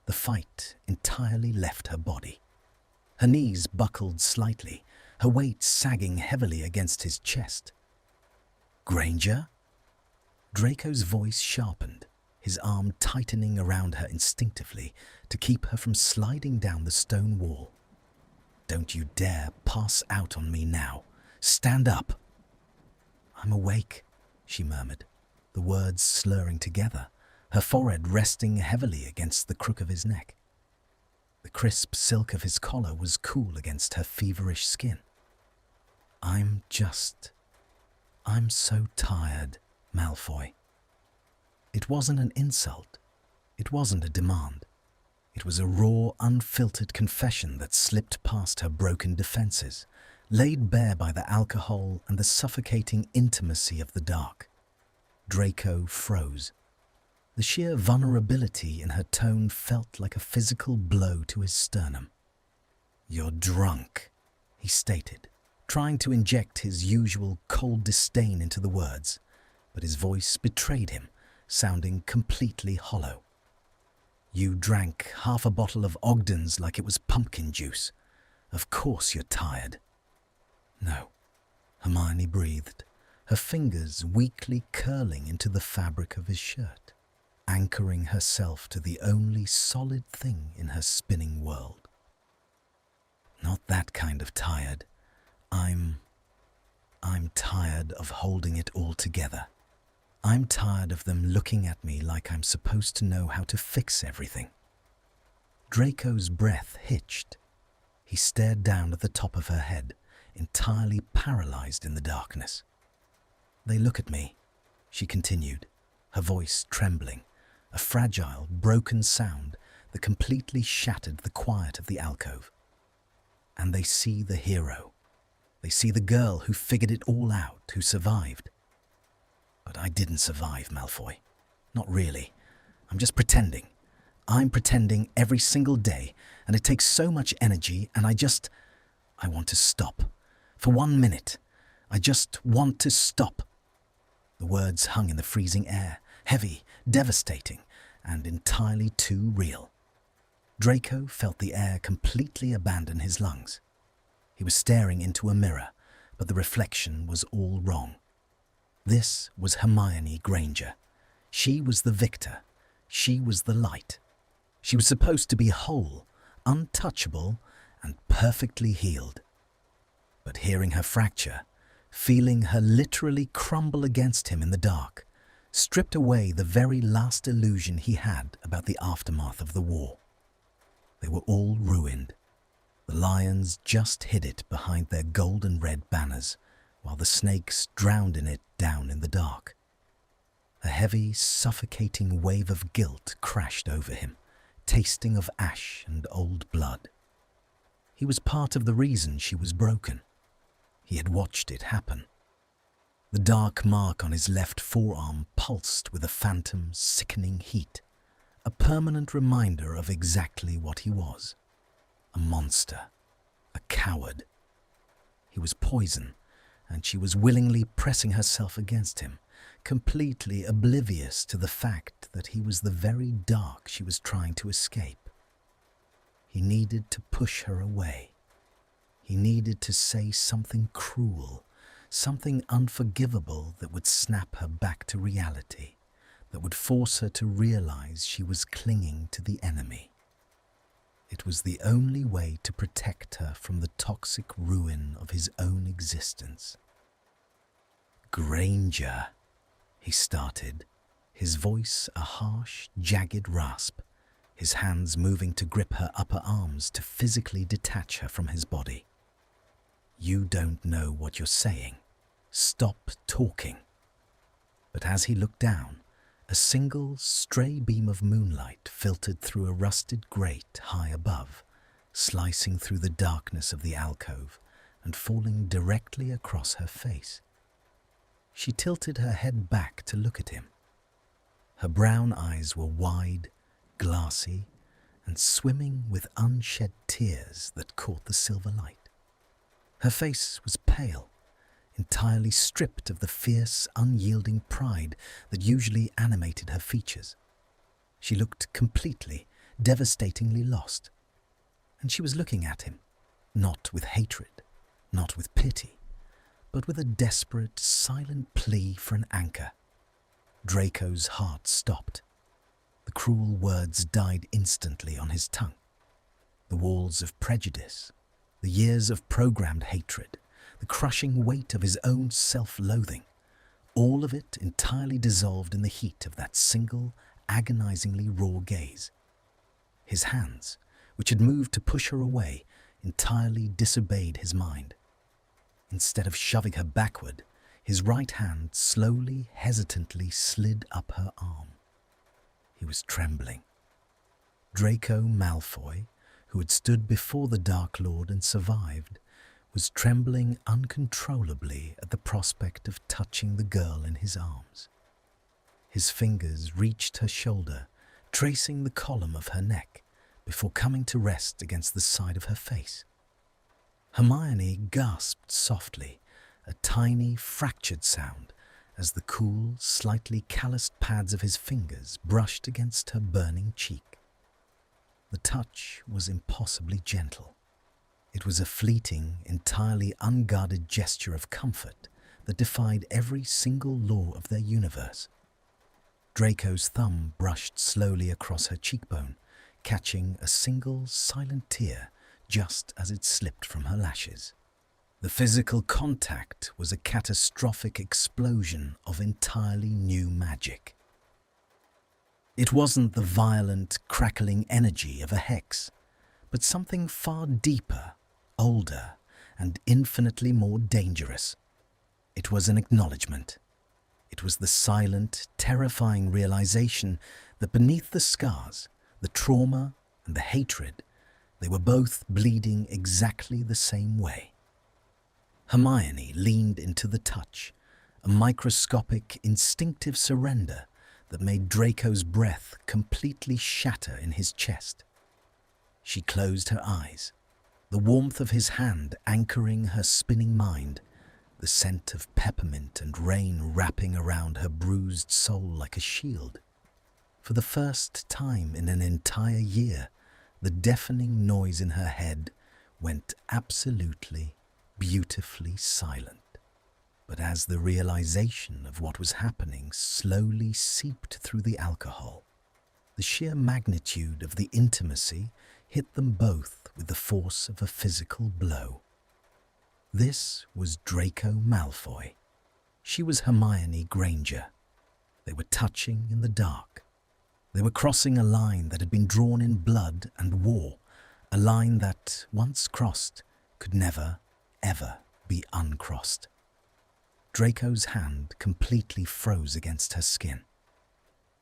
The fight entirely left her body. Her knees buckled slightly, her weight sagging heavily against his chest. "Granger?" Draco's voice sharpened, his arm tightening around her instinctively to keep her from sliding down the stone wall. "Don't you dare pass out on me now. Stand up." "I'm awake," she murmured, the words slurring together, her forehead resting heavily against the crook of his neck. The crisp silk of his collar was cool against her feverish skin. I'm so tired, Malfoy." It wasn't an insult. It wasn't a demand. It was a raw, unfiltered confession that slipped past her broken defenses, laid bare by the alcohol and the suffocating intimacy of the dark. Draco froze. The sheer vulnerability in her tone felt like a physical blow to his sternum. "You're drunk," he stated, trying to inject his usual cold disdain into the words, but his voice betrayed him, sounding completely hollow. "You drank half a bottle of Ogden's like it was pumpkin juice. Of course you're tired." "No," Hermione breathed, her fingers weakly curling into the fabric of his shirt, anchoring herself to the only solid thing in her spinning world. "Not that kind of tired. I'm tired of holding it all together. I'm tired of them looking at me like I'm supposed to know how to fix everything." Draco's breath hitched. He stared down at the top of her head, entirely paralyzed in the darkness. "They look at me," she continued, her voice trembling, a fragile, broken sound that completely shattered the quiet of the alcove. "And they see the hero. They see the girl who figured it all out, who survived. But I didn't survive, Malfoy. Not really. I'm just pretending. I'm pretending every single day, and it takes so much energy, and I want to stop. For 1 minute. I just want to stop." The words hung in the freezing air, heavy, devastating, and entirely too real. Draco felt the air completely abandon his lungs. He was staring into a mirror, but the reflection was all wrong. This was Hermione Granger. She was the victor. She was the light. She was supposed to be whole, untouchable, and perfectly healed. But hearing her fracture, feeling her literally crumble against him in the dark, stripped away the very last illusion he had about the aftermath of the war. They were all ruined. The lions just hid it behind their gold and red banners, while the snakes drowned in it down in the dark. A heavy, suffocating wave of guilt crashed over him, tasting of ash and old blood. He was part of the reason she was broken. He had watched it happen. The dark mark on his left forearm pulsed with a phantom, sickening heat, a permanent reminder of exactly what he was. A monster, a coward. He was poison, and she was willingly pressing herself against him, completely oblivious to the fact that he was the very dark she was trying to escape. He needed to push her away. He needed to say something cruel, something unforgivable that would snap her back to reality, that would force her to realize she was clinging to the enemy. It was the only way to protect her from the toxic ruin of his own existence. "Granger," he started, his voice a harsh, jagged rasp, his hands moving to grip her upper arms to physically detach her from his body. "You don't know what you're saying. Stop talking." But as he looked down, a single stray beam of moonlight filtered through a rusted grate high above, slicing through the darkness of the alcove and falling directly across her face. She tilted her head back to look at him. Her brown eyes were wide, glassy, and swimming with unshed tears that caught the silver light. Her face was pale, entirely stripped of the fierce, unyielding pride that usually animated her features. She looked completely, devastatingly lost. And she was looking at him, not with hatred, not with pity, but with a desperate, silent plea for an anchor. Draco's heart stopped. The cruel words died instantly on his tongue. The walls of prejudice, the years of programmed hatred, the crushing weight of his own self-loathing, all of it entirely dissolved in the heat of that single, agonizingly raw gaze. His hands, which had moved to push her away, entirely disobeyed his mind. Instead of shoving her backward, his right hand slowly, hesitantly slid up her arm. He was trembling. Draco Malfoy, who had stood before the Dark Lord and survived, was trembling uncontrollably at the prospect of touching the girl in his arms. His fingers reached her shoulder, tracing the column of her neck, before coming to rest against the side of her face. Hermione gasped softly, a tiny, fractured sound, as the cool, slightly calloused pads of his fingers brushed against her burning cheek. The touch was impossibly gentle. It was a fleeting, entirely unguarded gesture of comfort that defied every single law of their universe. Draco's thumb brushed slowly across her cheekbone, catching a single silent tear just as it slipped from her lashes. The physical contact was a catastrophic explosion of entirely new magic. It wasn't the violent, crackling energy of a hex, but something far deeper, older, and infinitely more dangerous. It was an acknowledgement. It was the silent, terrifying realization that beneath the scars, the trauma, and the hatred, they were both bleeding exactly the same way. Hermione leaned into the touch, a microscopic, instinctive surrender that made Draco's breath completely shatter in his chest. She closed her eyes, the warmth of his hand anchoring her spinning mind, the scent of peppermint and rain wrapping around her bruised soul like a shield. For the first time in an entire year, the deafening noise in her head went absolutely, beautifully silent. But as the realization of what was happening slowly seeped through the alcohol, the sheer magnitude of the intimacy hit them both with the force of a physical blow. This was Draco Malfoy. She was Hermione Granger. They were touching in the dark. They were crossing a line that had been drawn in blood and war, a line that, once crossed, could never, ever be uncrossed. Draco's hand completely froze against her skin.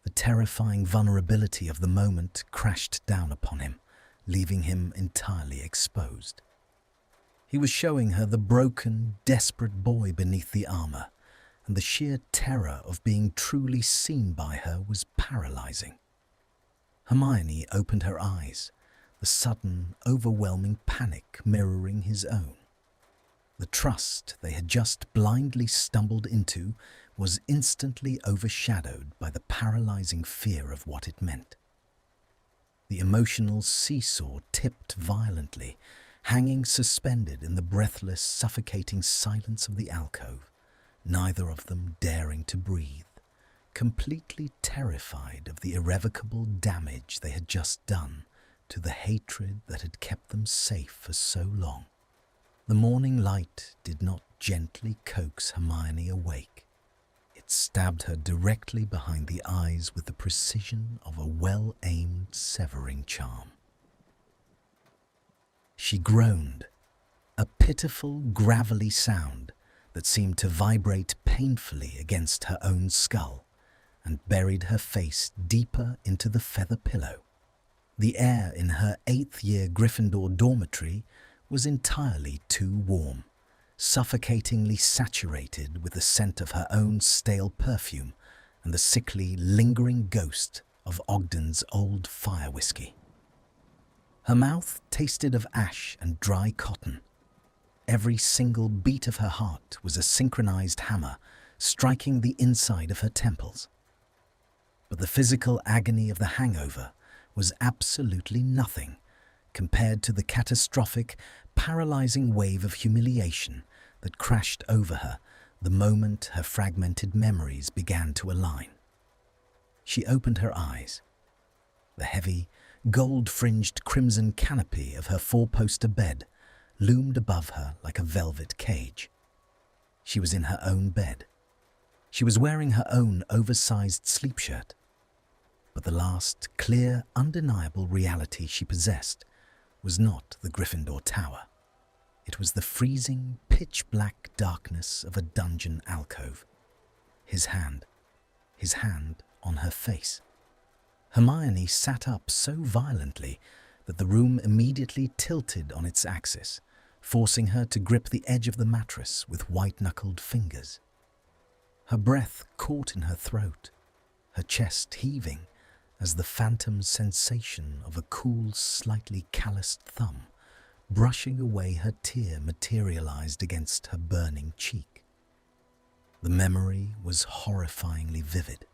The terrifying vulnerability of the moment crashed down upon him, leaving him entirely exposed. He was showing her the broken, desperate boy beneath the armor, and the sheer terror of being truly seen by her was paralyzing. Hermione opened her eyes, the sudden, overwhelming panic mirroring his own. The trust they had just blindly stumbled into was instantly overshadowed by the paralyzing fear of what it meant. The emotional seesaw tipped violently, hanging suspended in the breathless, suffocating silence of the alcove, neither of them daring to breathe, completely terrified of the irrevocable damage they had just done to the hatred that had kept them safe for so long. The morning light did not gently coax Hermione awake. It stabbed her directly behind the eyes with the precision of a well-aimed severing charm. She groaned, a pitiful, gravelly sound that seemed to vibrate painfully against her own skull, and buried her face deeper into the feather pillow. The air in her 8th-year Gryffindor dormitory was entirely too warm, suffocatingly saturated with the scent of her own stale perfume and the sickly, lingering ghost of Ogden's old fire whiskey. Her mouth tasted of ash and dry cotton. Every single beat of her heart was a synchronized hammer striking the inside of her temples. But the physical agony of the hangover was absolutely nothing compared to the catastrophic, paralyzing wave of humiliation that crashed over her the moment her fragmented memories began to align. She opened her eyes. The heavy, gold-fringed crimson canopy of her four-poster bed loomed above her like a velvet cage. She was in her own bed. She was wearing her own oversized sleep shirt. But the last, clear, undeniable reality she possessed was not the Gryffindor Tower. It was the freezing, pitch-black darkness of a dungeon alcove. His hand on her face. Hermione sat up so violently that the room immediately tilted on its axis, forcing her to grip the edge of the mattress with white-knuckled fingers. Her breath caught in her throat, her chest heaving as the phantom sensation of a cool, slightly calloused thumb brushing away her tear materialized against her burning cheek. The memory was horrifyingly vivid.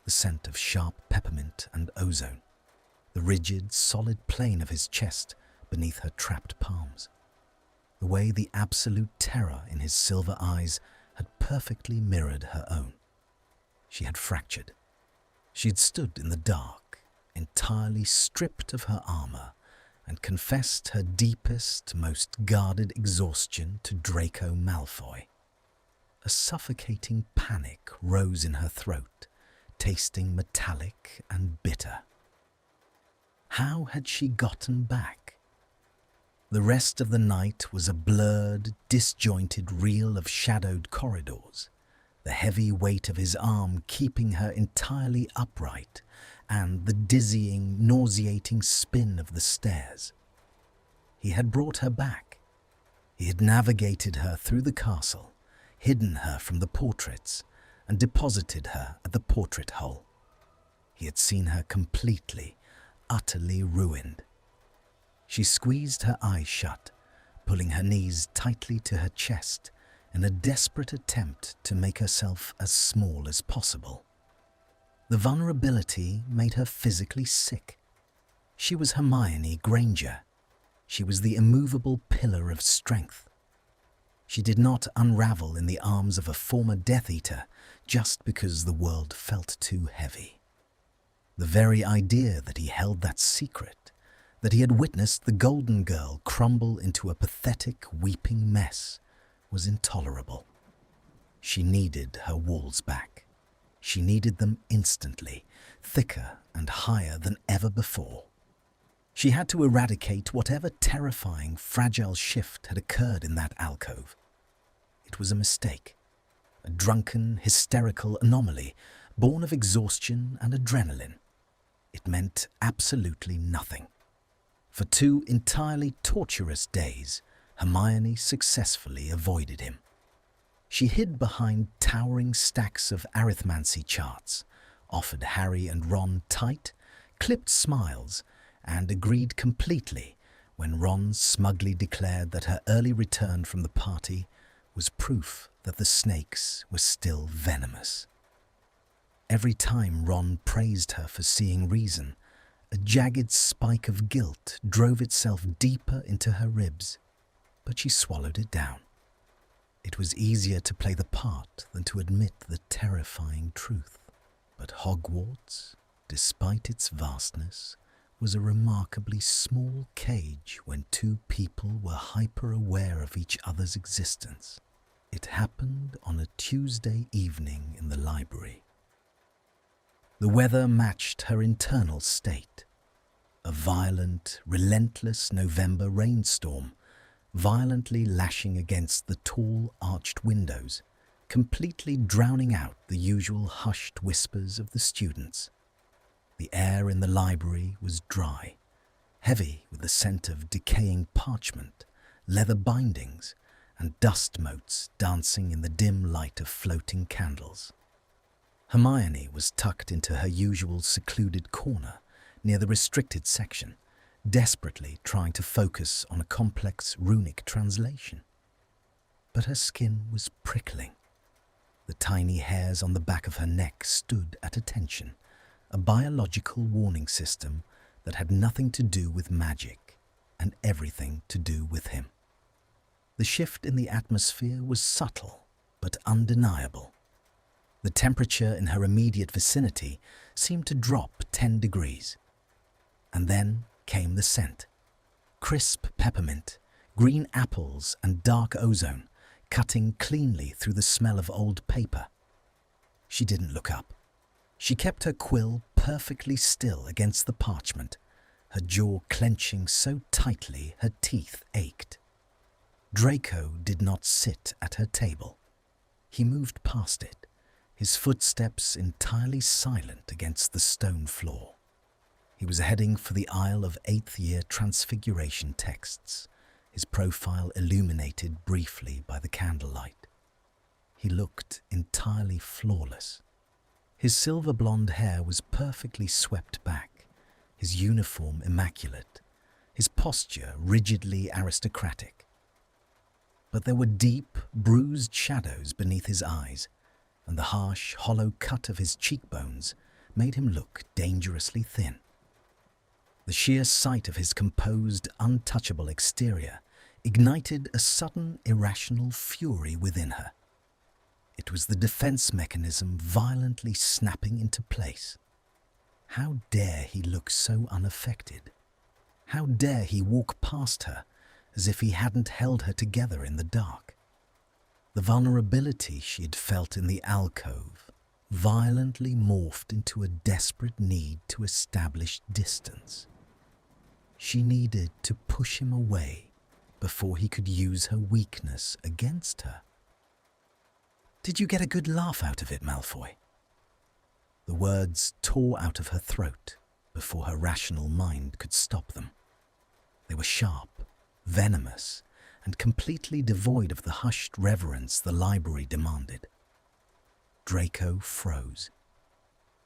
The scent of sharp peppermint and ozone, the rigid, solid plane of his chest beneath her trapped palms, the way the absolute terror in his silver eyes had perfectly mirrored her own. She had fractured. She had stood in the dark, entirely stripped of her armor, and confessed her deepest, most guarded exhaustion to Draco Malfoy. A suffocating panic rose in her throat, tasting metallic and bitter. How had she gotten back? The rest of the night was a blurred, disjointed reel of shadowed corridors, the heavy weight of his arm keeping her entirely upright, and the dizzying, nauseating spin of the stairs. He had brought her back. He had navigated her through the castle, hidden her from the portraits, and deposited her at the portrait hole. He had seen her completely, utterly ruined. She squeezed her eyes shut, pulling her knees tightly to her chest in a desperate attempt to make herself as small as possible. The vulnerability made her physically sick. She was Hermione Granger. She was the immovable pillar of strength. She did not unravel in the arms of a former Death Eater just because the world felt too heavy. The very idea that he held that secret, that he had witnessed the Golden Girl crumble into a pathetic, weeping mess, was intolerable. She needed her walls back. She needed them instantly, thicker and higher than ever before. She had to eradicate whatever terrifying, fragile shift had occurred in that alcove. It was a mistake, a drunken, hysterical anomaly born of exhaustion and adrenaline. It meant absolutely nothing. For 2 entirely torturous days, Hermione successfully avoided him. She hid behind towering stacks of arithmancy charts, offered Harry and Ron tight, clipped smiles, and agreed completely when Ron smugly declared that her early return from the party was proof that the snakes were still venomous. Every time Ron praised her for seeing reason, a jagged spike of guilt drove itself deeper into her ribs, but she swallowed it down. It was easier to play the part than to admit the terrifying truth. But Hogwarts, despite its vastness, was a remarkably small cage when two people were hyper-aware of each other's existence. It happened on a Tuesday evening in the library. The weather matched her internal state. A violent, relentless November rainstorm, violently lashing against the tall, arched windows, completely drowning out the usual hushed whispers of the students. The air in the library was dry, heavy with the scent of decaying parchment, leather bindings, and dust motes dancing in the dim light of floating candles. Hermione was tucked into her usual secluded corner near the restricted section, desperately trying to focus on a complex runic translation. But her skin was prickling. The tiny hairs on the back of her neck stood at attention, a biological warning system that had nothing to do with magic and everything to do with him. The shift in the atmosphere was subtle but undeniable. The temperature in her immediate vicinity seemed to drop 10 degrees. And then came the scent. Crisp peppermint, green apples and dark ozone, cutting cleanly through the smell of old paper. She didn't look up. She kept her quill perfectly still against the parchment, her jaw clenching so tightly her teeth ached. Draco did not sit at her table. He moved past it, his footsteps entirely silent against the stone floor. He was heading for the aisle of 8th year transfiguration texts, his profile illuminated briefly by the candlelight. He looked entirely flawless. His silver blonde hair was perfectly swept back, his uniform immaculate, his posture rigidly aristocratic. But there were deep, bruised shadows beneath his eyes, and the harsh, hollow cut of his cheekbones made him look dangerously thin. The sheer sight of his composed, untouchable exterior ignited a sudden, irrational fury within her. It was the defense mechanism violently snapping into place. How dare he look so unaffected? How dare he walk past her as if he hadn't held her together in the dark? The vulnerability she had felt in the alcove violently morphed into a desperate need to establish distance. She needed to push him away before he could use her weakness against her. "Did you get a good laugh out of it, Malfoy?" The words tore out of her throat before her rational mind could stop them. They were sharp, venomous, and completely devoid of the hushed reverence the library demanded. Draco froze.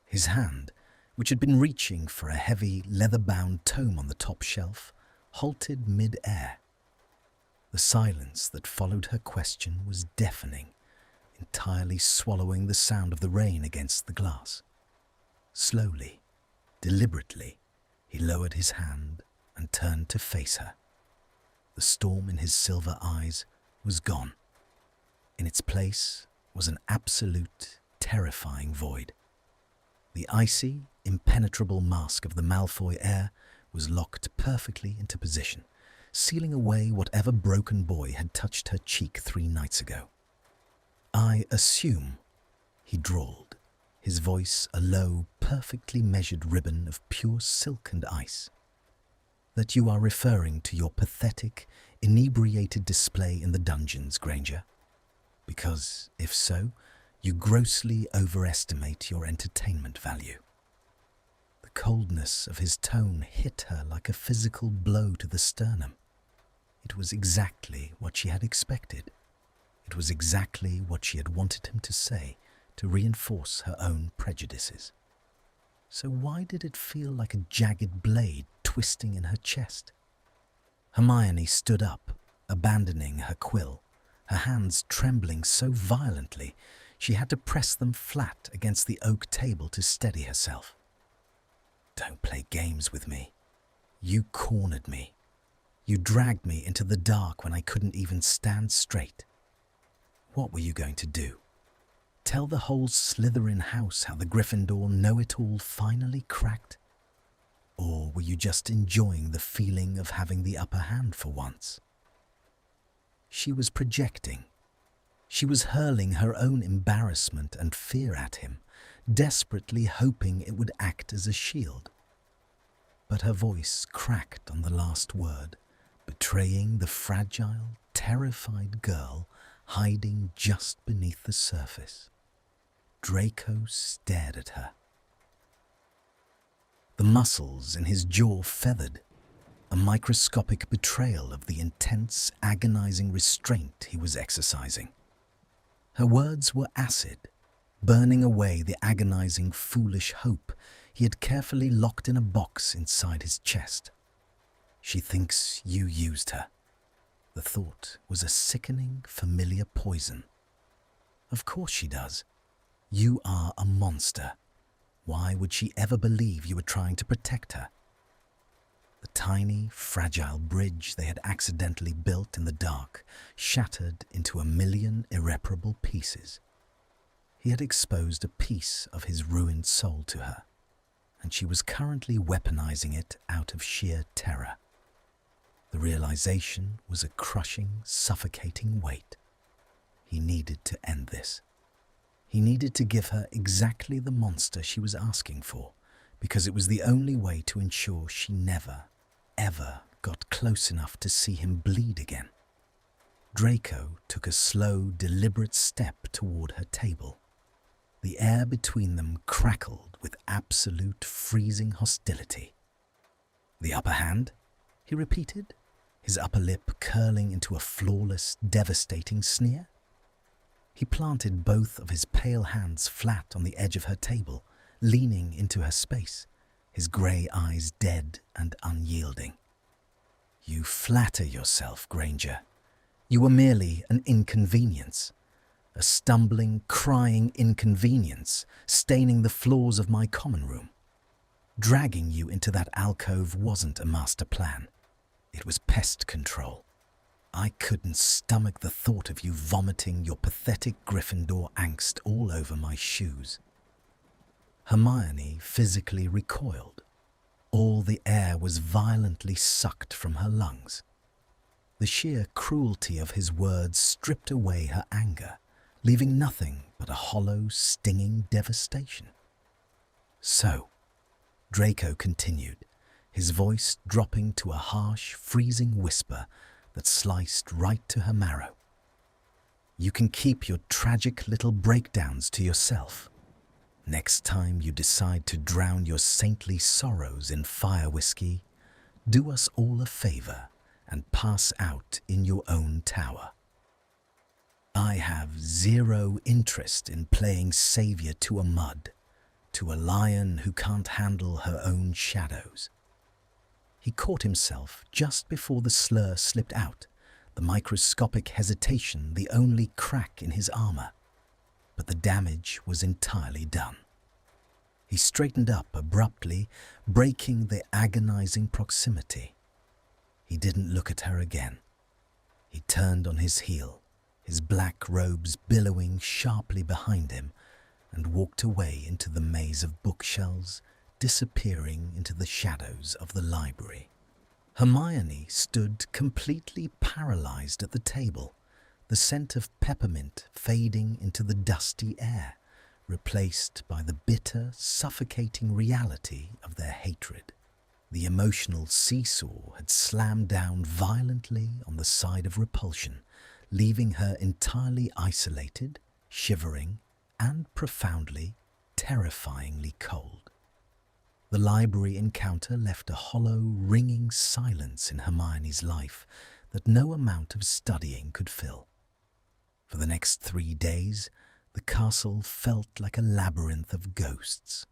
His hand, which had been reaching for a heavy, leather-bound tome on the top shelf, halted mid-air. The silence that followed her question was deafening, entirely swallowing the sound of the rain against the glass. Slowly, deliberately, he lowered his hand and turned to face her. The storm in his silver eyes was gone. In its place was an absolute, terrifying void. The icy, impenetrable mask of the Malfoy air was locked perfectly into position, sealing away whatever broken boy had touched her cheek 3 nights ago. "I assume," he drawled, his voice a low, perfectly measured ribbon of pure silk and ice, "that you are referring to your pathetic, inebriated display in the dungeons, Granger. Because, if so, you grossly overestimate your entertainment value." The coldness of his tone hit her like a physical blow to the sternum. It was exactly what she had expected. It was exactly what she had wanted him to say to reinforce her own prejudices. So why did it feel like a jagged blade twisting in her chest? Hermione stood up, abandoning her quill, her hands trembling so violently she had to press them flat against the oak table to steady herself. "Don't play games with me. You cornered me. You dragged me into the dark when I couldn't even stand straight. What were you going to do? Tell the whole Slytherin house how the Gryffindor know-it-all finally cracked?" Or were you just enjoying the feeling of having the upper hand for once? She was projecting. She was hurling her own embarrassment and fear at him, desperately hoping it would act as a shield. But her voice cracked on the last word, betraying the fragile, terrified girl hiding just beneath the surface. Draco stared at her. The muscles in his jaw feathered, a microscopic betrayal of the intense, agonizing restraint he was exercising. Her words were acid, burning away the agonizing, foolish hope he had carefully locked in a box inside his chest. She thinks you used her. The thought was a sickening, familiar poison. Of course she does. You are a monster. Why would she ever believe you were trying to protect her? The tiny, fragile bridge they had accidentally built in the dark shattered into a million irreparable pieces. He had exposed a piece of his ruined soul to her, and she was currently weaponizing it out of sheer terror. The realization was a crushing, suffocating weight. He needed to end this. He needed to give her exactly the monster she was asking for, because it was the only way to ensure she never, ever got close enough to see him bleed again. Draco took a slow, deliberate step toward her table. The air between them crackled with absolute freezing hostility. "The upper hand?" he repeated, his upper lip curling into a flawless, devastating sneer. He planted both of his pale hands flat on the edge of her table, leaning into her space, his grey eyes dead and unyielding. "You flatter yourself, Granger. You were merely an inconvenience. A stumbling, crying inconvenience, staining the floors of my common room. Dragging you into that alcove wasn't a master plan. It was pest control. I couldn't stomach the thought of you vomiting your pathetic Gryffindor angst all over my shoes." Hermione physically recoiled. All the air was violently sucked from her lungs. The sheer cruelty of his words stripped away her anger, leaving nothing but a hollow, stinging devastation. "So," Draco continued, his voice dropping to a harsh, freezing whisper that sliced right to her marrow. "You can keep your tragic little breakdowns to yourself. Next time you decide to drown your saintly sorrows in fire whiskey, do us all a favor and pass out in your own tower. I have zero interest in playing savior to a mud, to a lion who can't handle her own shadows." He caught himself just before the slur slipped out, the microscopic hesitation the only crack in his armor. But the damage was entirely done. He straightened up abruptly, breaking the agonizing proximity. He didn't look at her again. He turned on his heel, his black robes billowing sharply behind him, and walked away into the maze of bookshelves, disappearing into the shadows of the library. Hermione stood completely paralyzed at the table, the scent of peppermint fading into the dusty air, replaced by the bitter, suffocating reality of their hatred. The emotional seesaw had slammed down violently on the side of repulsion, leaving her entirely isolated, shivering, and profoundly, terrifyingly cold. The library encounter left a hollow, ringing silence in Hermione's life that no amount of studying could fill. For the next 3 days, the castle felt like a labyrinth of ghosts.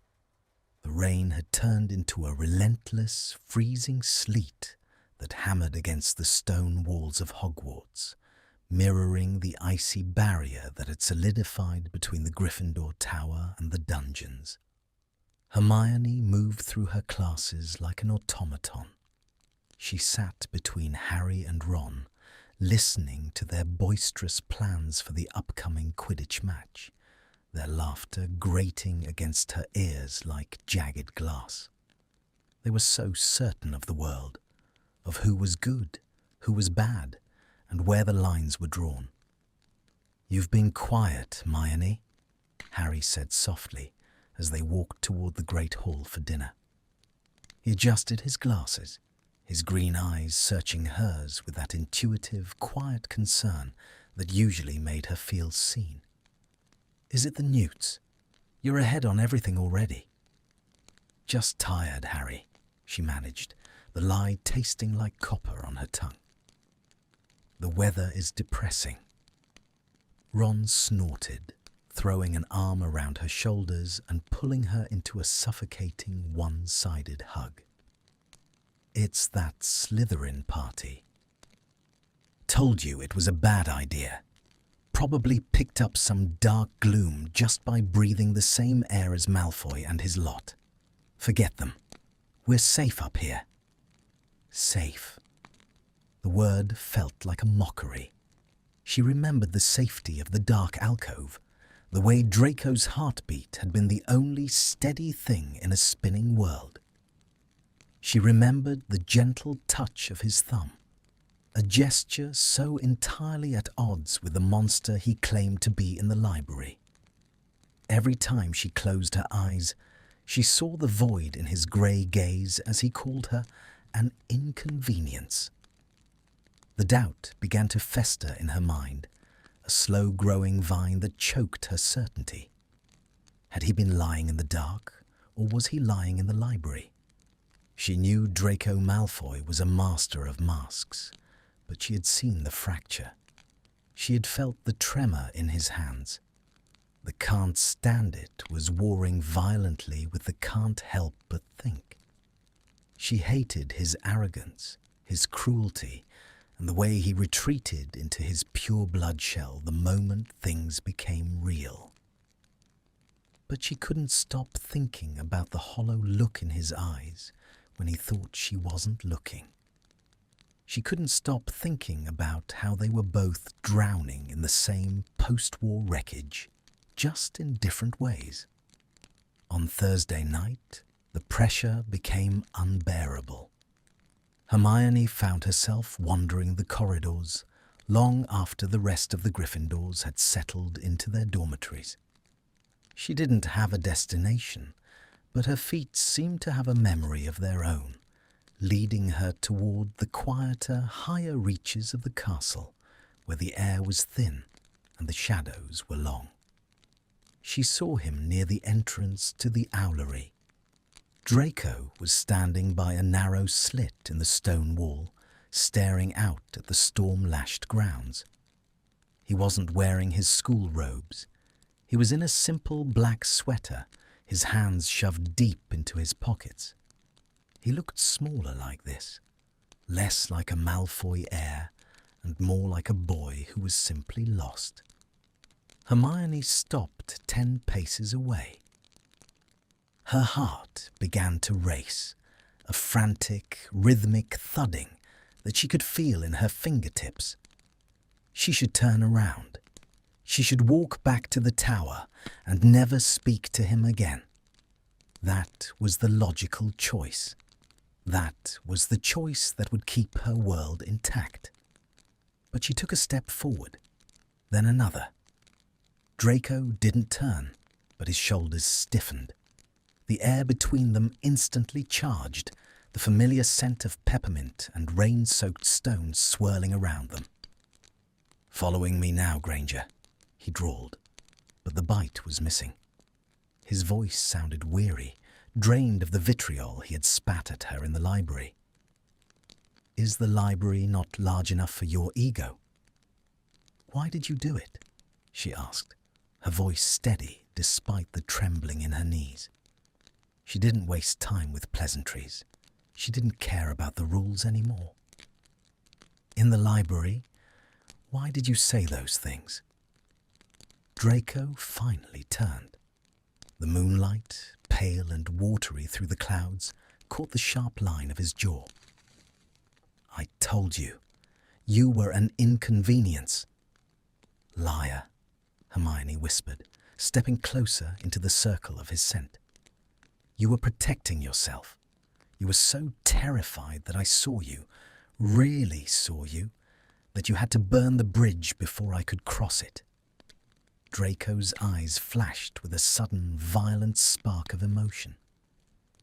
The rain had turned into a relentless, freezing sleet that hammered against the stone walls of Hogwarts, mirroring the icy barrier that had solidified between the Gryffindor Tower and the dungeons. Hermione moved through her classes like an automaton. She sat between Harry and Ron, listening to their boisterous plans for the upcoming Quidditch match, their laughter grating against her ears like jagged glass. They were so certain of the world, of who was good, who was bad, and where the lines were drawn. "You've been quiet, Hermione," Harry said softly as they walked toward the great hall for dinner. He adjusted his glasses, his green eyes searching hers with that intuitive, quiet concern that usually made her feel seen. "Is it the newts? You're ahead on everything already." "Just tired, Harry," she managed, the lie tasting like copper on her tongue. "The weather is depressing." Ron snorted, throwing an arm around her shoulders and pulling her into a suffocating one-sided hug. "It's that Slytherin party. Told you it was a bad idea. Probably picked up some dark gloom just by breathing the same air as Malfoy and his lot. Forget them. We're safe up here." Safe. The word felt like a mockery. She remembered the safety of the dark alcove, the way Draco's heartbeat had been the only steady thing in a spinning world. She remembered the gentle touch of his thumb, a gesture so entirely at odds with the monster he claimed to be in the library. Every time she closed her eyes, she saw the void in his grey gaze as he called her an inconvenience. The doubt began to fester in her mind, a slow-growing vine that choked her certainty. Had he been lying in the dark, or was he lying in the library? She knew Draco Malfoy was a master of masks, but she had seen the fracture. She had felt the tremor in his hands. The can't stand it was warring violently with the can't help but think. She hated his arrogance, his cruelty, and the way he retreated into his pure blood shell the moment things became real. But she couldn't stop thinking about the hollow look in his eyes when he thought she wasn't looking. She couldn't stop thinking about how they were both drowning in the same post-war wreckage, just in different ways. On Thursday night, the pressure became unbearable. Hermione found herself wandering the corridors long after the rest of the Gryffindors had settled into their dormitories. She didn't have a destination, but her feet seemed to have a memory of their own, leading her toward the quieter, higher reaches of the castle, where the air was thin and the shadows were long. She saw him near the entrance to the owlery. Draco was standing by a narrow slit in the stone wall, staring out at the storm-lashed grounds. He wasn't wearing his school robes. He was in a simple black sweater, his hands shoved deep into his pockets. He looked smaller like this, less like a Malfoy heir and more like a boy who was simply lost. Hermione stopped 10 paces away. Her heart began to race, a frantic, rhythmic thudding that she could feel in her fingertips. She should turn around. She should walk back to the tower and never speak to him again. That was the logical choice. That was the choice that would keep her world intact. But she took a step forward, then another. Draco didn't turn, but his shoulders stiffened. The air between them instantly charged, the familiar scent of peppermint and rain-soaked stones swirling around them. "Following me now, Granger," he drawled, but the bite was missing. His voice sounded weary, drained of the vitriol he had spat at her in the library. "Is the library not large enough for your ego?" "Why did you do it?" she asked, her voice steady despite the trembling in her knees. She didn't waste time with pleasantries. She didn't care about the rules anymore. "In the library? Why did you say those things?" Draco finally turned. The moonlight, pale and watery through the clouds, caught the sharp line of his jaw. "I told you. You were an inconvenience." "Liar," Hermione whispered, stepping closer into the circle of his scent. "You were protecting yourself. You were so terrified that I saw you, really saw you, that you had to burn the bridge before I could cross it." Draco's eyes flashed with a sudden, violent spark of emotion.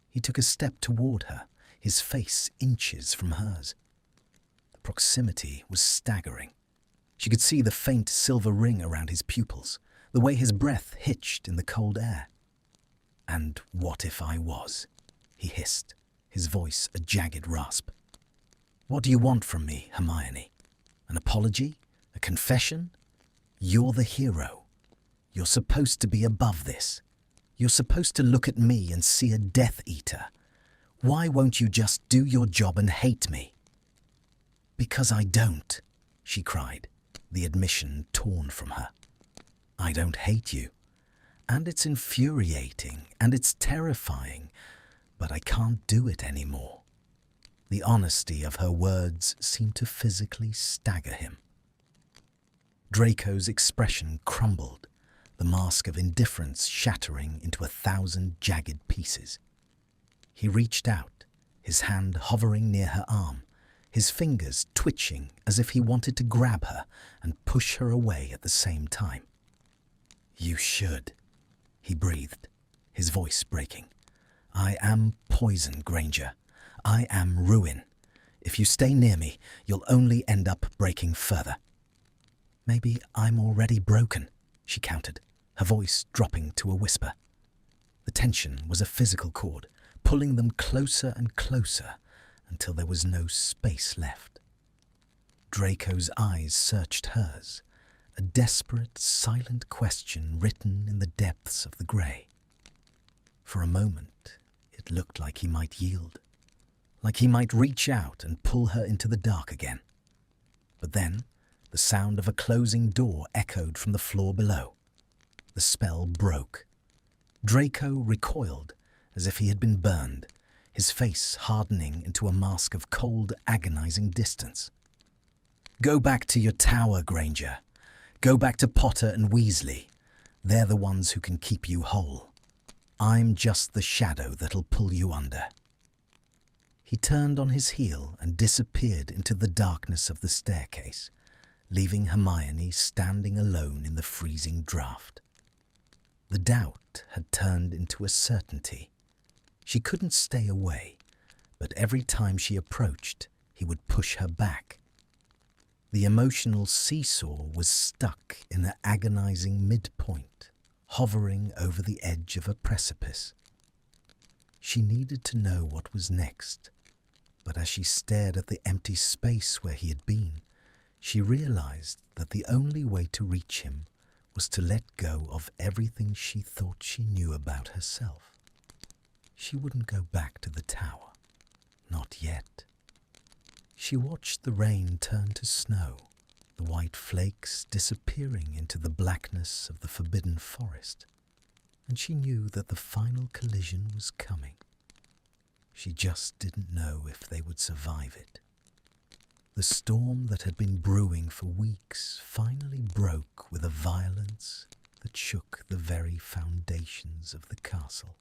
He took a step toward her, his face inches from hers. The proximity was staggering. She could see the faint silver ring around his pupils, the way his breath hitched in the cold air. "And what if I was?" he hissed, his voice a jagged rasp. "What do you want from me, Hermione? An apology? A confession? You're the hero. You're supposed to be above this. You're supposed to look at me and see a Death Eater. Why won't you just do your job and hate me?" "Because I don't," she cried, the admission torn from her. "I don't hate you. And it's infuriating, and it's terrifying, but I can't do it anymore." The honesty of her words seemed to physically stagger him. Draco's expression crumbled, the mask of indifference shattering into 1,000 jagged pieces. He reached out, his hand hovering near her arm, his fingers twitching as if he wanted to grab her and push her away at the same time. "You should," he breathed, his voice breaking. "I am poison, Granger. I am ruin. If you stay near me, you'll only end up breaking further." "Maybe I'm already broken," she countered, her voice dropping to a whisper. The tension was a physical cord, pulling them closer and closer until there was no space left. Draco's eyes searched hers, a desperate, silent question written in the depths of the grey. For a moment, it looked like he might yield, like he might reach out and pull her into the dark again. But then, the sound of a closing door echoed from the floor below. The spell broke. Draco recoiled as if he had been burned, his face hardening into a mask of cold, agonizing distance. "Go back to your tower, Granger. Go back to Potter and Weasley. They're the ones who can keep you whole. I'm just the shadow that'll pull you under." He turned on his heel and disappeared into the darkness of the staircase, leaving Hermione standing alone in the freezing draught. The doubt had turned into a certainty. She couldn't stay away, but every time she approached, he would push her back. The emotional seesaw was stuck in an agonizing midpoint, hovering over the edge of a precipice. She needed to know what was next, but as she stared at the empty space where he had been, she realized that the only way to reach him was to let go of everything she thought she knew about herself. She wouldn't go back to the tower. Not yet. She watched the rain turn to snow, the white flakes disappearing into the blackness of the forbidden forest, and she knew that the final collision was coming. She just didn't know if they would survive it. The storm that had been brewing for weeks finally broke with a violence that shook the very foundations of the castle.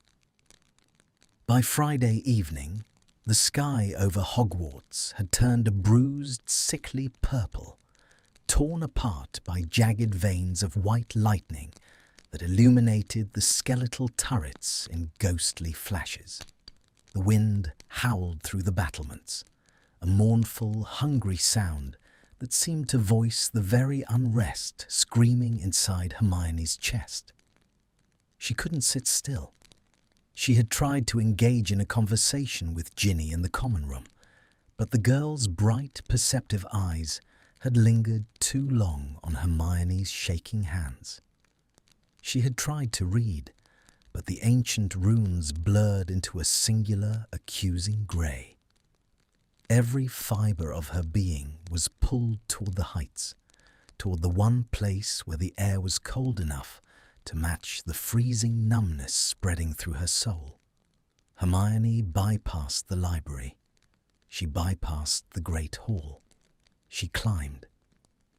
By Friday evening, the sky over Hogwarts had turned a bruised, sickly purple, torn apart by jagged veins of white lightning that illuminated the skeletal turrets in ghostly flashes. The wind howled through the battlements, a mournful, hungry sound that seemed to voice the very unrest screaming inside Hermione's chest. She couldn't sit still. She had tried to engage in a conversation with Ginny in the common room, but the girl's bright, perceptive eyes had lingered too long on Hermione's shaking hands. She had tried to read, but the ancient runes blurred into a singular, accusing grey. Every fibre of her being was pulled toward the heights, toward the one place where the air was cold enough to match the freezing numbness spreading through her soul. Hermione bypassed the library. She bypassed the great hall. She climbed.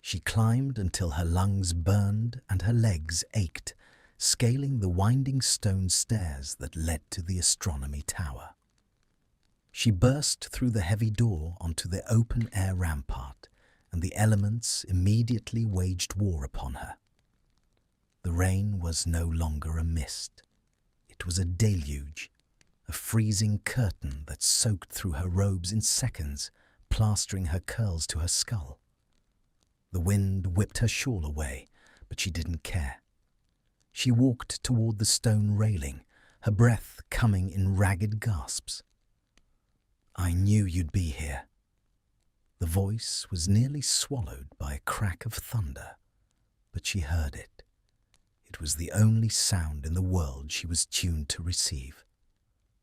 She climbed until her lungs burned and her legs ached, scaling the winding stone stairs that led to the Astronomy Tower. She burst through the heavy door onto the open-air rampart, and the elements immediately waged war upon her. The rain was no longer a mist. It was a deluge, a freezing curtain that soaked through her robes in seconds, plastering her curls to her skull. The wind whipped her shawl away, but she didn't care. She walked toward the stone railing, her breath coming in ragged gasps. "I knew you'd be here." The voice was nearly swallowed by a crack of thunder, but she heard it. It was the only sound in the world she was tuned to receive.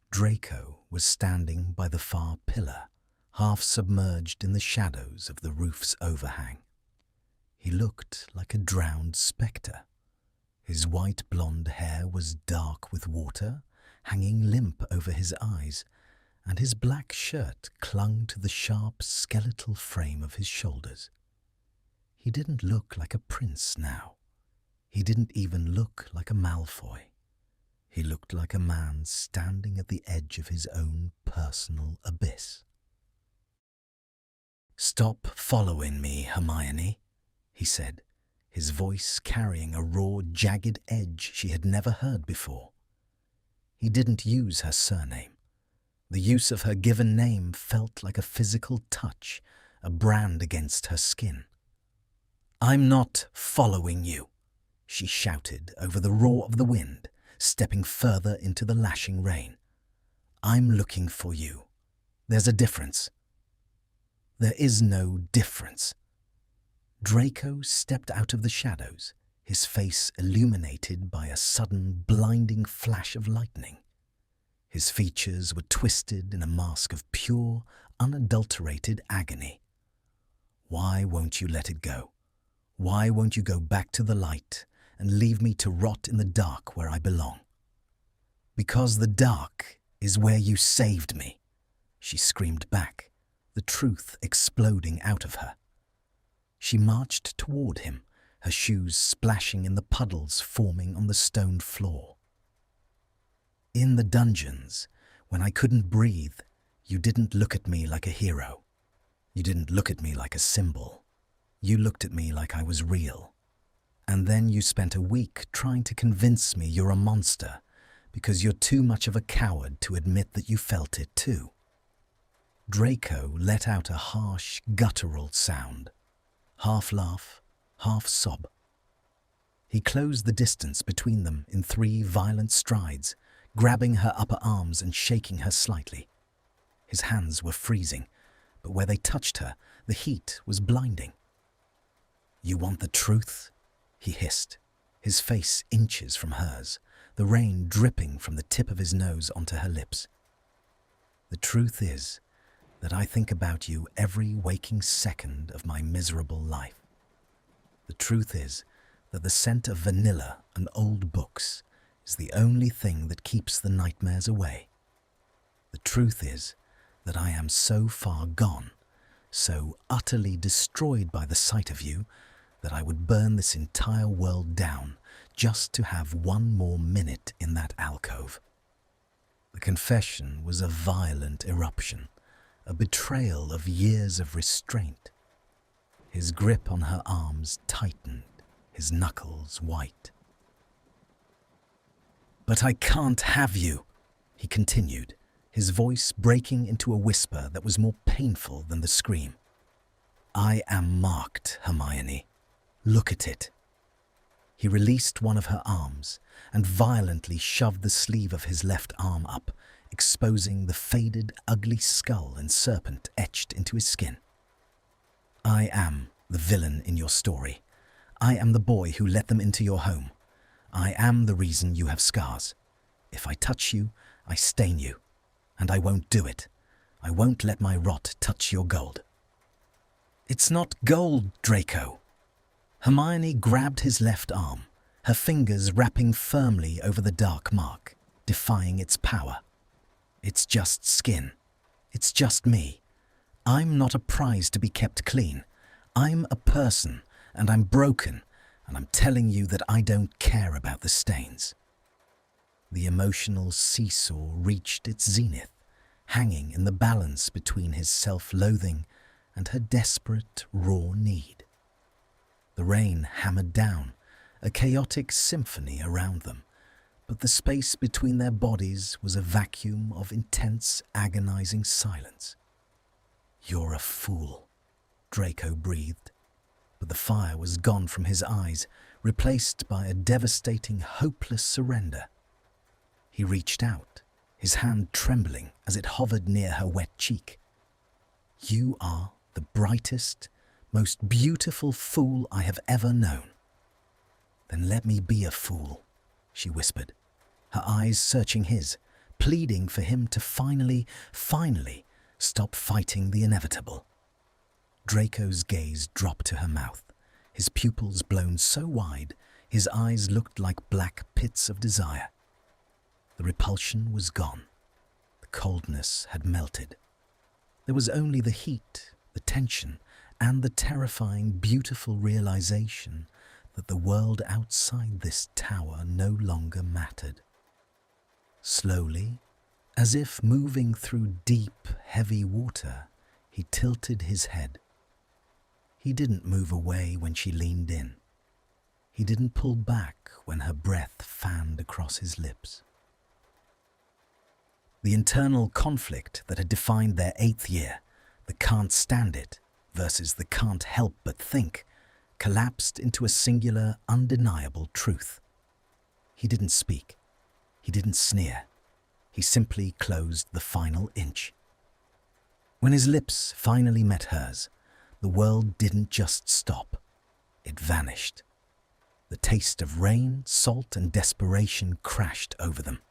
Draco was standing by the far pillar, half submerged in the shadows of the roof's overhang. He looked like a drowned spectre. His white blonde hair was dark with water, hanging limp over his eyes, and his black shirt clung to the sharp skeletal frame of his shoulders. He didn't look like a prince now. He didn't even look like a Malfoy. He looked like a man standing at the edge of his own personal abyss. "Stop following me, Hermione," he said, his voice carrying a raw, jagged edge she had never heard before. He didn't use her surname. The use of her given name felt like a physical touch, a brand against her skin. "I'm not following you," she shouted over the roar of the wind, stepping further into the lashing rain. "I'm looking for you. There's a difference." "There is no difference." Draco stepped out of the shadows, his face illuminated by a sudden, blinding flash of lightning. His features were twisted in a mask of pure, unadulterated agony. "Why won't you let it go? Why won't you go back to the light and leave me to rot in the dark where I belong?" "Because the dark is where you saved me," she screamed back, the truth exploding out of her. She marched toward him, her shoes splashing in the puddles forming on the stone floor. "In the dungeons, when I couldn't breathe, you didn't look at me like a hero. You didn't look at me like a symbol. You looked at me like I was real. And then you spent a week trying to convince me you're a monster because you're too much of a coward to admit that you felt it too." Draco let out a harsh, guttural sound, half laugh, half sob. He closed the distance between them in 3 violent strides, grabbing her upper arms and shaking her slightly. His hands were freezing, but where they touched her, the heat was blinding. "You want the truth?" he hissed, his face inches from hers, the rain dripping from the tip of his nose onto her lips. "The truth is that I think about you every waking second of my miserable life. The truth is that the scent of vanilla and old books is the only thing that keeps the nightmares away. The truth is that I am so far gone, so utterly destroyed by the sight of you, that I would burn this entire world down just to have one more minute in that alcove." The confession was a violent eruption, a betrayal of years of restraint. His grip on her arms tightened, his knuckles white. "But I can't have you," he continued, his voice breaking into a whisper that was more painful than the scream. "I am marked, Hermione. Look at it." He released one of her arms and violently shoved the sleeve of his left arm up, exposing the faded, ugly skull and serpent etched into his skin. "I am the villain in your story. I am the boy who let them into your home. I am the reason you have scars. If I touch you, I stain you. And I won't do it. I won't let my rot touch your gold." "It's not gold, Draco." Hermione grabbed his left arm, her fingers wrapping firmly over the dark mark, defying its power. "It's just skin. It's just me. I'm not a prize to be kept clean. I'm a person, and I'm broken, and I'm telling you that I don't care about the stains." The emotional seesaw reached its zenith, hanging in the balance between his self-loathing and her desperate, raw need. The rain hammered down, a chaotic symphony around them, but the space between their bodies was a vacuum of intense, agonizing silence. "You're a fool," Draco breathed, but the fire was gone from his eyes, replaced by a devastating, hopeless surrender. He reached out, his hand trembling as it hovered near her wet cheek. "You are the brightest, most beautiful fool I have ever known." "Then let me be a fool," she whispered, her eyes searching his, pleading for him to finally stop fighting the inevitable. Draco's gaze dropped to her mouth, his pupils blown so wide his eyes looked like black pits of desire. The repulsion was gone. The coldness had melted. There was only the heat, the tension, and the terrifying, beautiful realization that the world outside this tower no longer mattered. Slowly, as if moving through deep, heavy water, he tilted his head. He didn't move away when she leaned in. He didn't pull back when her breath fanned across his lips. The internal conflict that had defined their 8th year, the can't stand it versus the can't help but think, collapsed into a singular, undeniable truth. He didn't speak. He didn't sneer. He simply closed the final inch. When his lips finally met hers, the world didn't just stop. It vanished. The taste of rain, salt, and desperation crashed over them.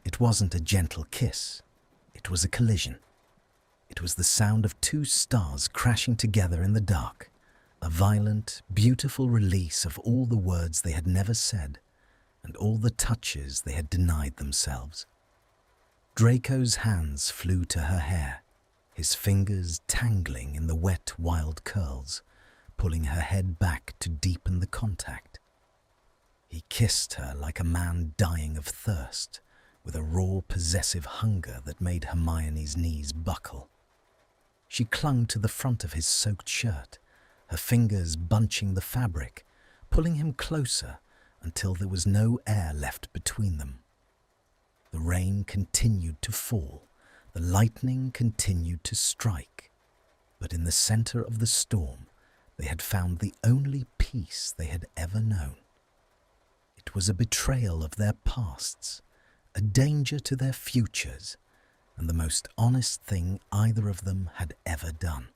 It wasn't a gentle kiss. It was a collision. It was the sound of 2 stars crashing together in the dark, a violent, beautiful release of all the words they had never said and all the touches they had denied themselves. Draco's hands flew to her hair, his fingers tangling in the wet, wild curls, pulling her head back to deepen the contact. He kissed her like a man dying of thirst, with a raw, possessive hunger that made Hermione's knees buckle. She clung to the front of his soaked shirt, her fingers bunching the fabric, pulling him closer until there was no air left between them. The rain continued to fall, the lightning continued to strike, but in the center of the storm, they had found the only peace they had ever known. It was a betrayal of their pasts, a danger to their futures, and the most honest thing either of them had ever done.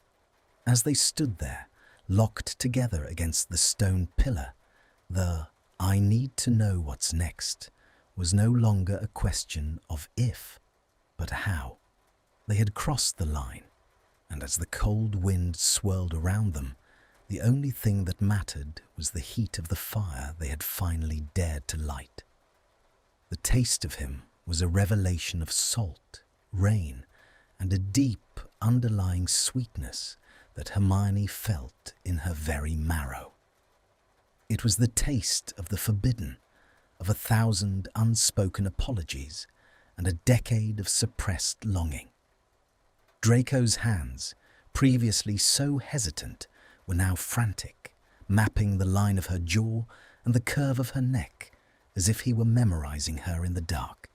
As they stood there, locked together against the stone pillar, the "I need to know what's next" was no longer a question of if, but how. They had crossed the line, and as the cold wind swirled around them, the only thing that mattered was the heat of the fire they had finally dared to light. The taste of him was a revelation of salt, rain, and a deep, underlying sweetness that Hermione felt in her very marrow. It was the taste of the forbidden, of 1,000 unspoken apologies, and a decade of suppressed longing. Draco's hands, previously so hesitant, were now frantic, mapping the line of her jaw and the curve of her neck, as if he were memorizing her in the dark.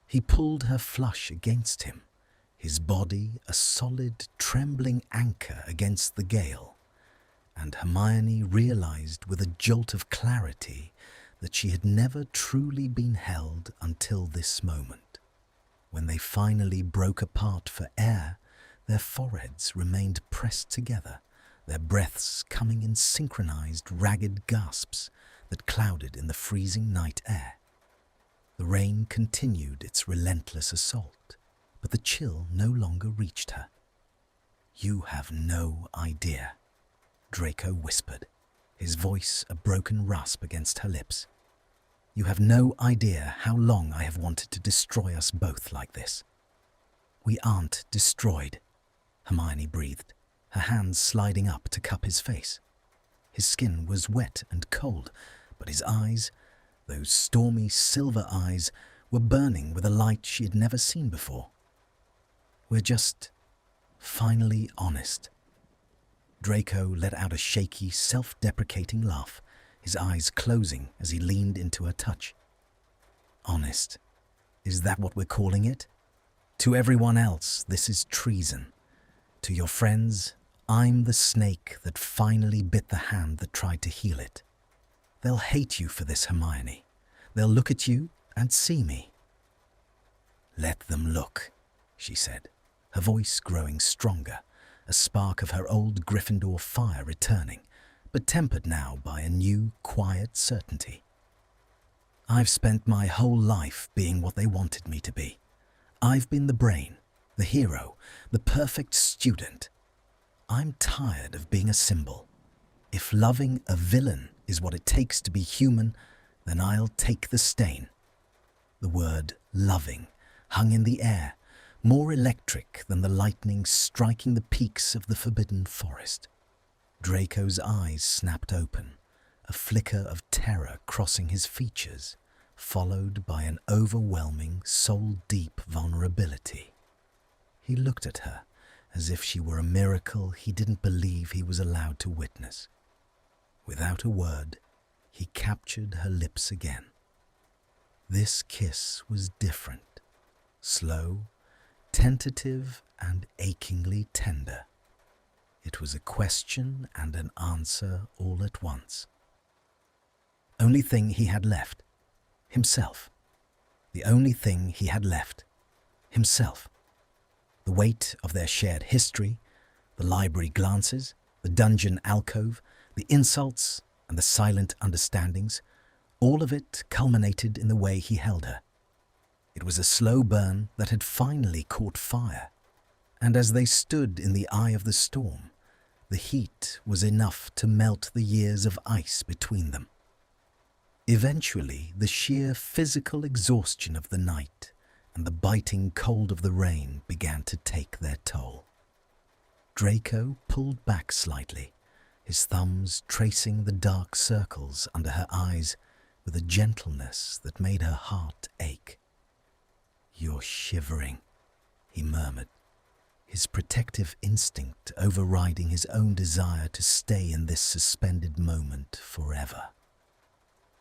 He pulled her flush against him, his body a solid, trembling anchor against the gale, and Hermione realized with a jolt of clarity that she had never truly been held until this moment. When they finally broke apart for air, their foreheads remained pressed together, their breaths coming in synchronized, ragged gasps that clouded in the freezing night air. The rain continued its relentless assault, but the chill no longer reached her. "You have no idea," Draco whispered, his voice a broken rasp against her lips. "You have no idea how long I have wanted to destroy us both like this." "We aren't destroyed," Hermione breathed, her hands sliding up to cup his face. His skin was wet and cold, but his eyes, those stormy silver eyes, were burning with a light she had never seen before. We're just finally honest." Draco let out a shaky, self-deprecating laugh, his eyes closing as he leaned into her touch. "Honest? Is that what we're calling it? To everyone else, this is treason. To your friends, I'm the snake that finally bit the hand that tried to heal it. They'll hate you for this, Hermione. They'll look at you and see me." "Let them look," she said, her voice growing stronger, a spark of her old Gryffindor fire returning, but tempered now by a new, quiet certainty. "I've spent my whole life being what they wanted me to be. I've been the brain, the hero, the perfect student. I'm tired of being a symbol. If loving a villain is what it takes to be human, then I'll take the stain." The word loving hung in the air, more electric than the lightning striking the peaks of the forbidden forest. Draco's eyes snapped open, a flicker of terror crossing his features, followed by an overwhelming, soul-deep vulnerability. He looked at her as if she were a miracle he didn't believe he was allowed to witness. Without a word, he captured her lips again. This kiss was different, slow, tentative and achingly tender. It was a question and an answer all at once. Only thing he had left, himself. The only thing he had left, himself. The weight of their shared history, the library glances, the dungeon alcove, the insults and the silent understandings, all of it culminated in the way he held her. It was a slow burn that had finally caught fire, and as they stood in the eye of the storm, the heat was enough to melt the years of ice between them. Eventually, the sheer physical exhaustion of the night and the biting cold of the rain began to take their toll. Draco pulled back slightly, his thumbs tracing the dark circles under her eyes with a gentleness that made her heart ache. "You're shivering," he murmured, his protective instinct overriding his own desire to stay in this suspended moment forever.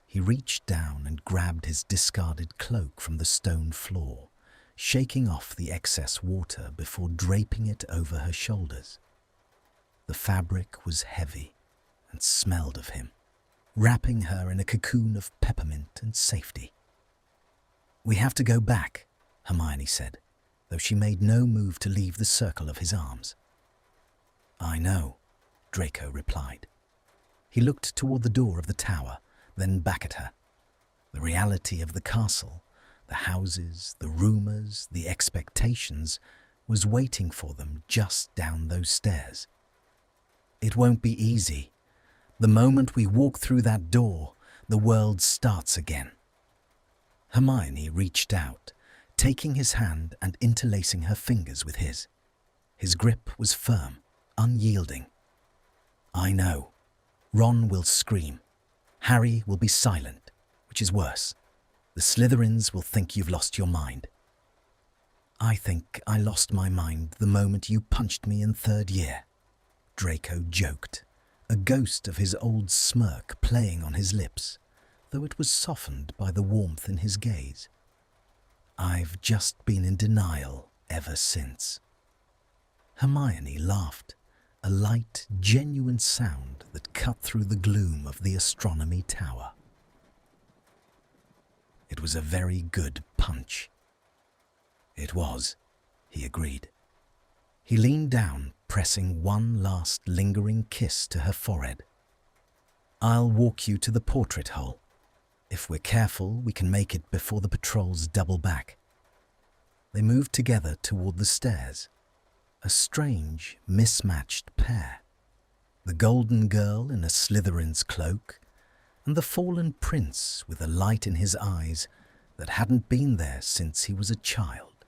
He reached down and grabbed his discarded cloak from the stone floor, shaking off the excess water before draping it over her shoulders. The fabric was heavy and smelled of him, wrapping her in a cocoon of peppermint and safety. "We have to go back," Hermione said, though she made no move to leave the circle of his arms. "I know," Draco replied. He looked toward the door of the tower, then back at her. The reality of the castle, the houses, the rumors, the expectations, was waiting for them just down those stairs. "It won't be easy. The moment we walk through that door, the world starts again." Hermione reached out, taking his hand and interlacing her fingers with his. His grip was firm, unyielding. "I know. Ron will scream. Harry will be silent, which is worse. The Slytherins will think you've lost your mind." "I think I lost my mind the moment you punched me in third year," Draco joked, a ghost of his old smirk playing on his lips, though it was softened by the warmth in his gaze. "I've just been in denial ever since." Hermione laughed, a light, genuine sound that cut through the gloom of the Astronomy Tower. "It was a very good punch." "It was," he agreed. He leaned down, pressing one last lingering kiss to her forehead. "I'll walk you to the portrait hole. If we're careful, we can make it before the patrols double back." They moved together toward the stairs, a strange, mismatched pair. The golden girl in a Slytherin's cloak, and the fallen prince with a light in his eyes that hadn't been there since he was a child.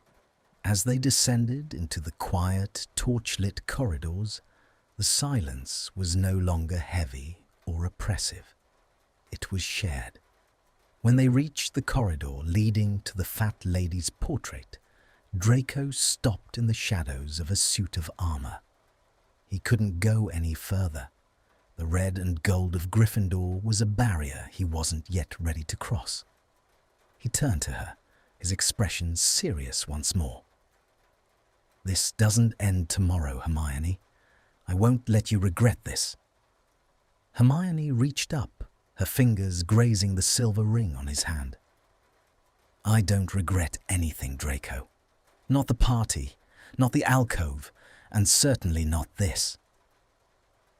As they descended into the quiet, torch-lit corridors, the silence was no longer heavy or oppressive. It was shared. When they reached the corridor leading to the fat lady's portrait, Draco stopped in the shadows of a suit of armor. He couldn't go any further. The red and gold of Gryffindor was a barrier he wasn't yet ready to cross. He turned to her, his expression serious once more. "This doesn't end tomorrow, Hermione. I won't let you regret this." Hermione reached up, her fingers grazing the silver ring on his hand. "I don't regret anything, Draco. Not the party, not the alcove, and certainly not this."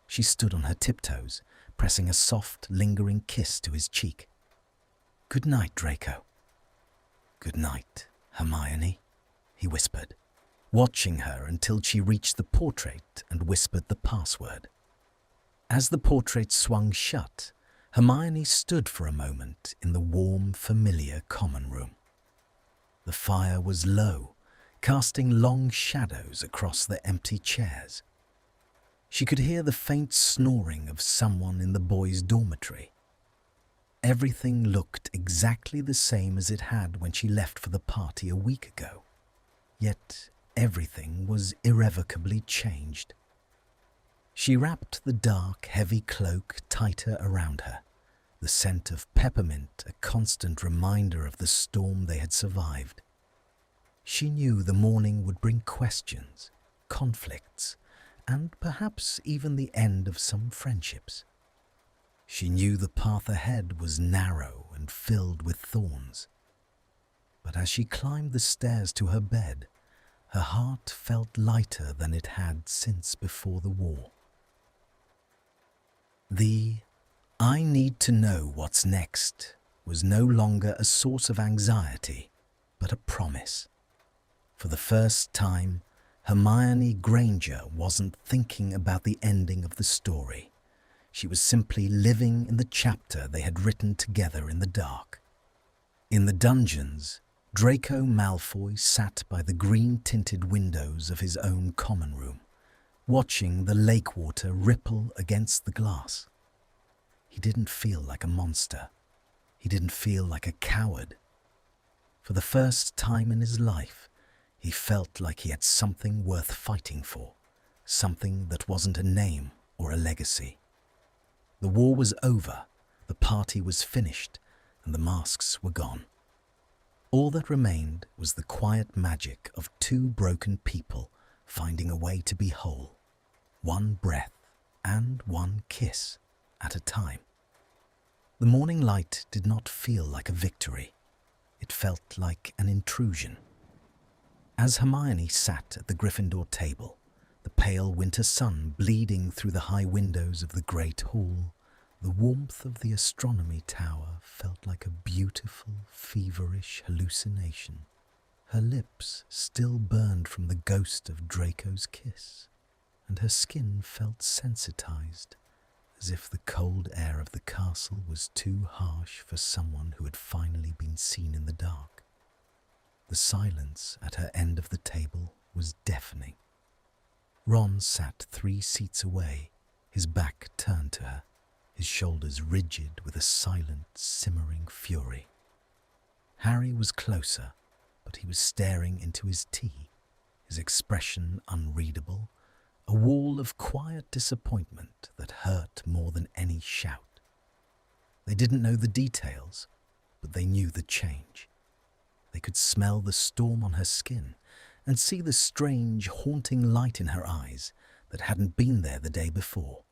She stood on her tiptoes, pressing a soft, lingering kiss to his cheek. "Good night, Draco." "Good night, Hermione," he whispered, watching her until she reached the portrait and whispered the password. As the portrait swung shut, Hermione stood for a moment in the warm, familiar common room. The fire was low, casting long shadows across the empty chairs. She could hear the faint snoring of someone in the boys' dormitory. Everything looked exactly the same as it had when she left for the party a week ago. Yet everything was irrevocably changed. She wrapped the dark, heavy cloak tighter around her, the scent of peppermint a constant reminder of the storm they had survived. She knew the morning would bring questions, conflicts, and perhaps even the end of some friendships. She knew the path ahead was narrow and filled with thorns. But as she climbed the stairs to her bed, her heart felt lighter than it had since before the war. The "I need to know what's next" was no longer a source of anxiety, but a promise. For the first time, Hermione Granger wasn't thinking about the ending of the story. She was simply living in the chapter they had written together in the dark. In the dungeons, Draco Malfoy sat by the green-tinted windows of his own common room, watching the lake water ripple against the glass. He didn't feel like a monster. He didn't feel like a coward. For the first time in his life, he felt like he had something worth fighting for, something that wasn't a name or a legacy. The war was over, the party was finished, and the masks were gone. All that remained was the quiet magic of two broken people finding a way to be whole, one breath and one kiss at a time. The morning light did not feel like a victory. It felt like an intrusion. As Hermione sat at the Gryffindor table, the pale winter sun bleeding through the high windows of the great hall, the warmth of the Astronomy Tower felt like a beautiful, feverish hallucination. Her lips still burned from the ghost of Draco's kiss, and her skin felt sensitized, as if the cold air of the castle was too harsh for someone who had finally been seen in the dark. The silence at her end of the table was deafening. Ron sat 3 seats away, his back turned to her, his shoulders rigid with a silent, simmering fury. Harry was closer, but he was staring into his tea, his expression unreadable, a wall of quiet disappointment that hurt more than any shout. They didn't know the details, but they knew the change. They could smell the storm on her skin and see the strange, haunting light in her eyes that hadn't been there the day before.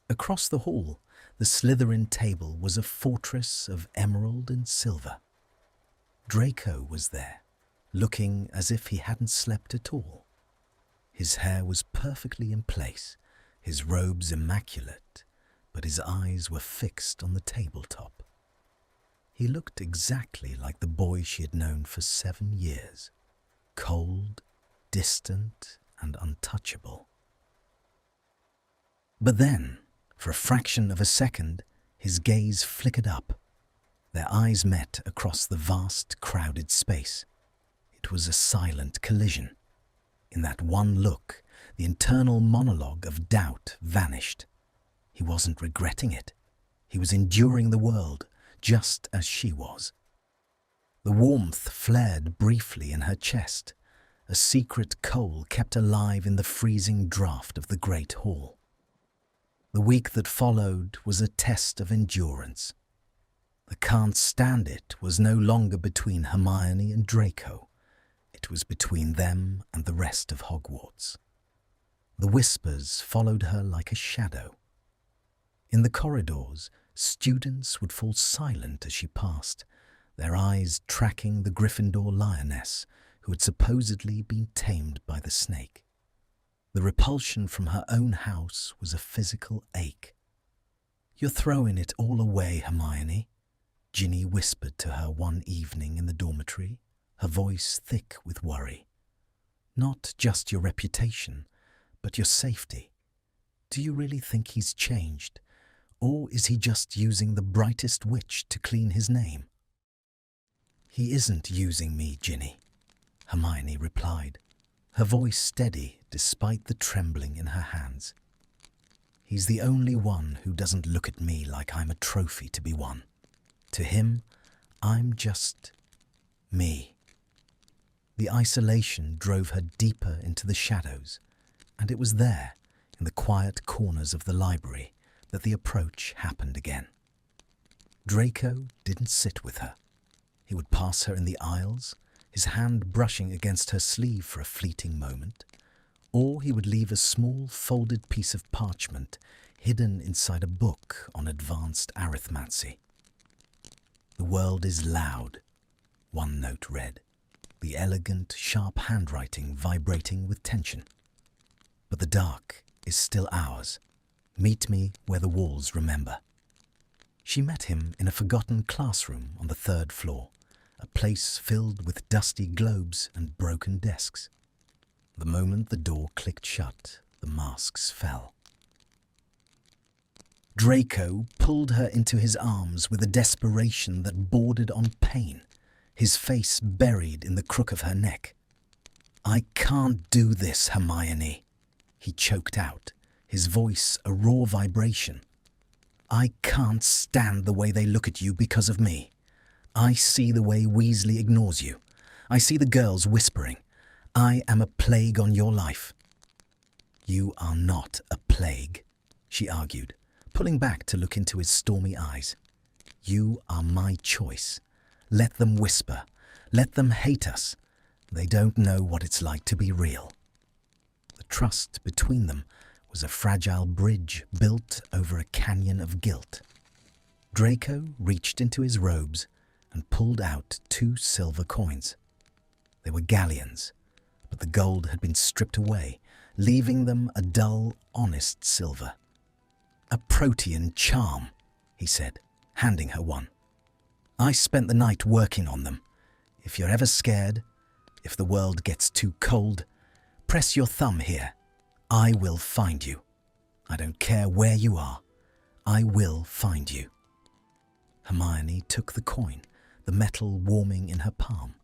Across the hall, the Slytherin table was a fortress of emerald and silver. Draco was there, looking as if he hadn't slept at all. His hair was perfectly in place, his robes immaculate, but his eyes were fixed on the tabletop. He looked exactly like the boy she had known for 7 years, cold, distant, and untouchable. But then, for a fraction of a second, his gaze flickered up. Their eyes met across the vast, crowded space. It was a silent collision. In that one look, the internal monologue of doubt vanished. He wasn't regretting it. He was enduring the world just as she was. The The warmth flared briefly in her chest, a secret coal kept alive in the freezing draught of the great hall. The week that followed was a test of endurance. The can't stand it was no longer between Hermione and Draco. It was between them and the rest of Hogwarts. The whispers followed her like a shadow. In the corridors, students would fall silent as she passed, their eyes tracking the Gryffindor lioness who had supposedly been tamed by the snake. The repulsion from her own house was a physical ache. "You're throwing it all away, Hermione," Ginny whispered to her one evening in the dormitory, her voice thick with worry. "Not just your reputation, but your safety. Do you really think he's changed, or is he just using the brightest witch to clean his name?" "He isn't using me, Ginny," Hermione replied, her voice steady despite the trembling in her hands. "He's the only one who doesn't look at me like I'm a trophy to be won. To him, I'm just me." The isolation drove her deeper into the shadows, and it was there, in the quiet corners of the library, that the approach happened again. Draco didn't sit with her. He would pass her in the aisles, his hand brushing against her sleeve for a fleeting moment, or he would leave a small folded piece of parchment hidden inside a book on advanced arithmancy. "The world is loud," one note read, the elegant, sharp handwriting vibrating with tension. "But the dark is still ours. Meet me where the walls remember." She met him in a forgotten classroom on the 3rd floor, a place filled with dusty globes and broken desks. The moment the door clicked shut, the masks fell. Draco pulled her into his arms with a desperation that bordered on pain, his face buried in the crook of her neck. "I can't do this, Hermione," he choked out, his voice a raw vibration. "I can't stand the way they look at you because of me. I see the way Weasley ignores you. I see the girls whispering. I am a plague on your life." "You are not a plague," she argued, pulling back to look into his stormy eyes. "You are my choice. Let them whisper. Let them hate us. They don't know what it's like to be real." The trust between them was a fragile bridge built over a canyon of guilt. Draco reached into his robes and pulled out 2 silver coins. They were galleons, but the gold had been stripped away, leaving them a dull, honest silver. "A Protean charm," he said, handing her one. "I spent the night working on them. If you're ever scared, if the world gets too cold, press your thumb here. I will find you. I don't care where you are. I will find you." Hermione took the coin, the metal warming in her palm.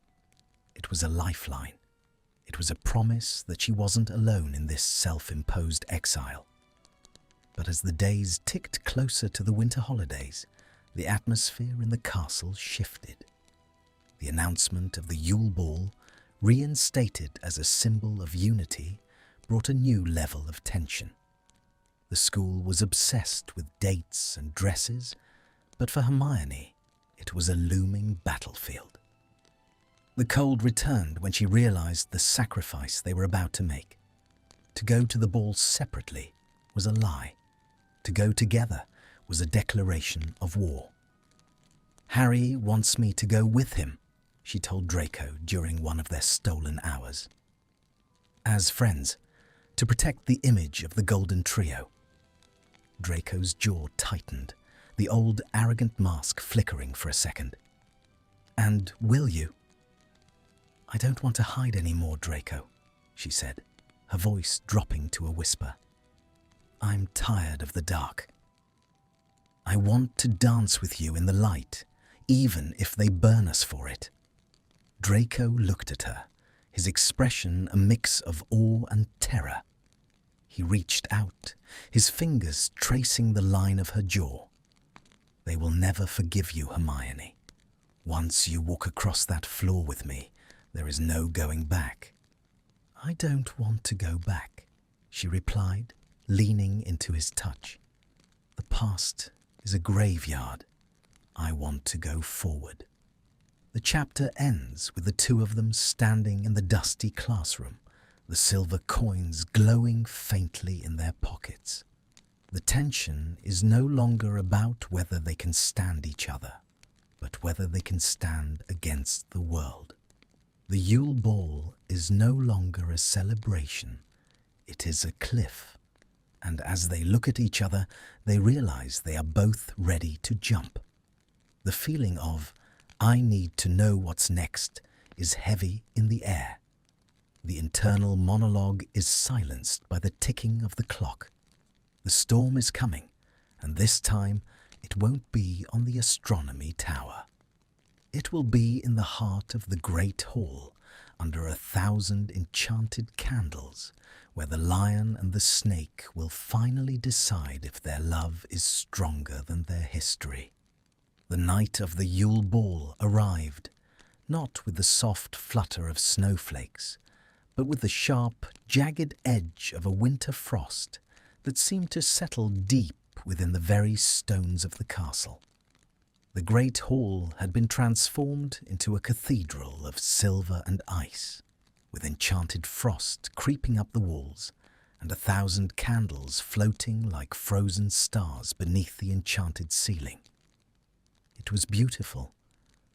It was a lifeline. It was a promise that she wasn't alone in this self-imposed exile. But as the days ticked closer to the winter holidays, the atmosphere in the castle shifted. The announcement of the Yule Ball, reinstated as a symbol of unity, brought a new level of tension. The school was obsessed with dates and dresses, but for Hermione, it was a looming battlefield. The cold returned when she realized the sacrifice they were about to make. To go to the ball separately was a lie. To go together was a declaration of war. "Harry wants me to go with him," she told Draco during one of their stolen hours. "As friends, to protect the image of the Golden Trio." Draco's jaw tightened, the old arrogant mask flickering for a second. "And will you?" "I don't want to hide anymore, Draco," she said, her voice dropping to a whisper. "I'm tired of the dark. I want to dance with you in the light, even if they burn us for it." Draco looked at her, his expression a mix of awe and terror. He reached out, his fingers tracing the line of her jaw. "They will never forgive you, Hermione. Once you walk across that floor with me, there is no going back." "I don't want to go back," she replied, leaning into his touch. "The past is a graveyard. I want to go forward." The chapter ends with the two of them standing in the dusty classroom, the silver coins glowing faintly in their pockets. The tension is no longer about whether they can stand each other, but whether they can stand against the world. The Yule Ball is no longer a celebration, it is a cliff, and as they look at each other, they realize they are both ready to jump. The feeling of, "I need to know what's next," is heavy in the air. The internal monologue is silenced by the ticking of the clock. The storm is coming, and this time it won't be on the Astronomy Tower. It will be in the heart of the great hall, under 1,000 enchanted candles, where the lion and the snake will finally decide if their love is stronger than their history. The night of the Yule Ball arrived, not with the soft flutter of snowflakes, but with the sharp, jagged edge of a winter frost that seemed to settle deep within the very stones of the castle. The great hall had been transformed into a cathedral of silver and ice, with enchanted frost creeping up the walls and 1,000 candles floating like frozen stars beneath the enchanted ceiling. It was beautiful,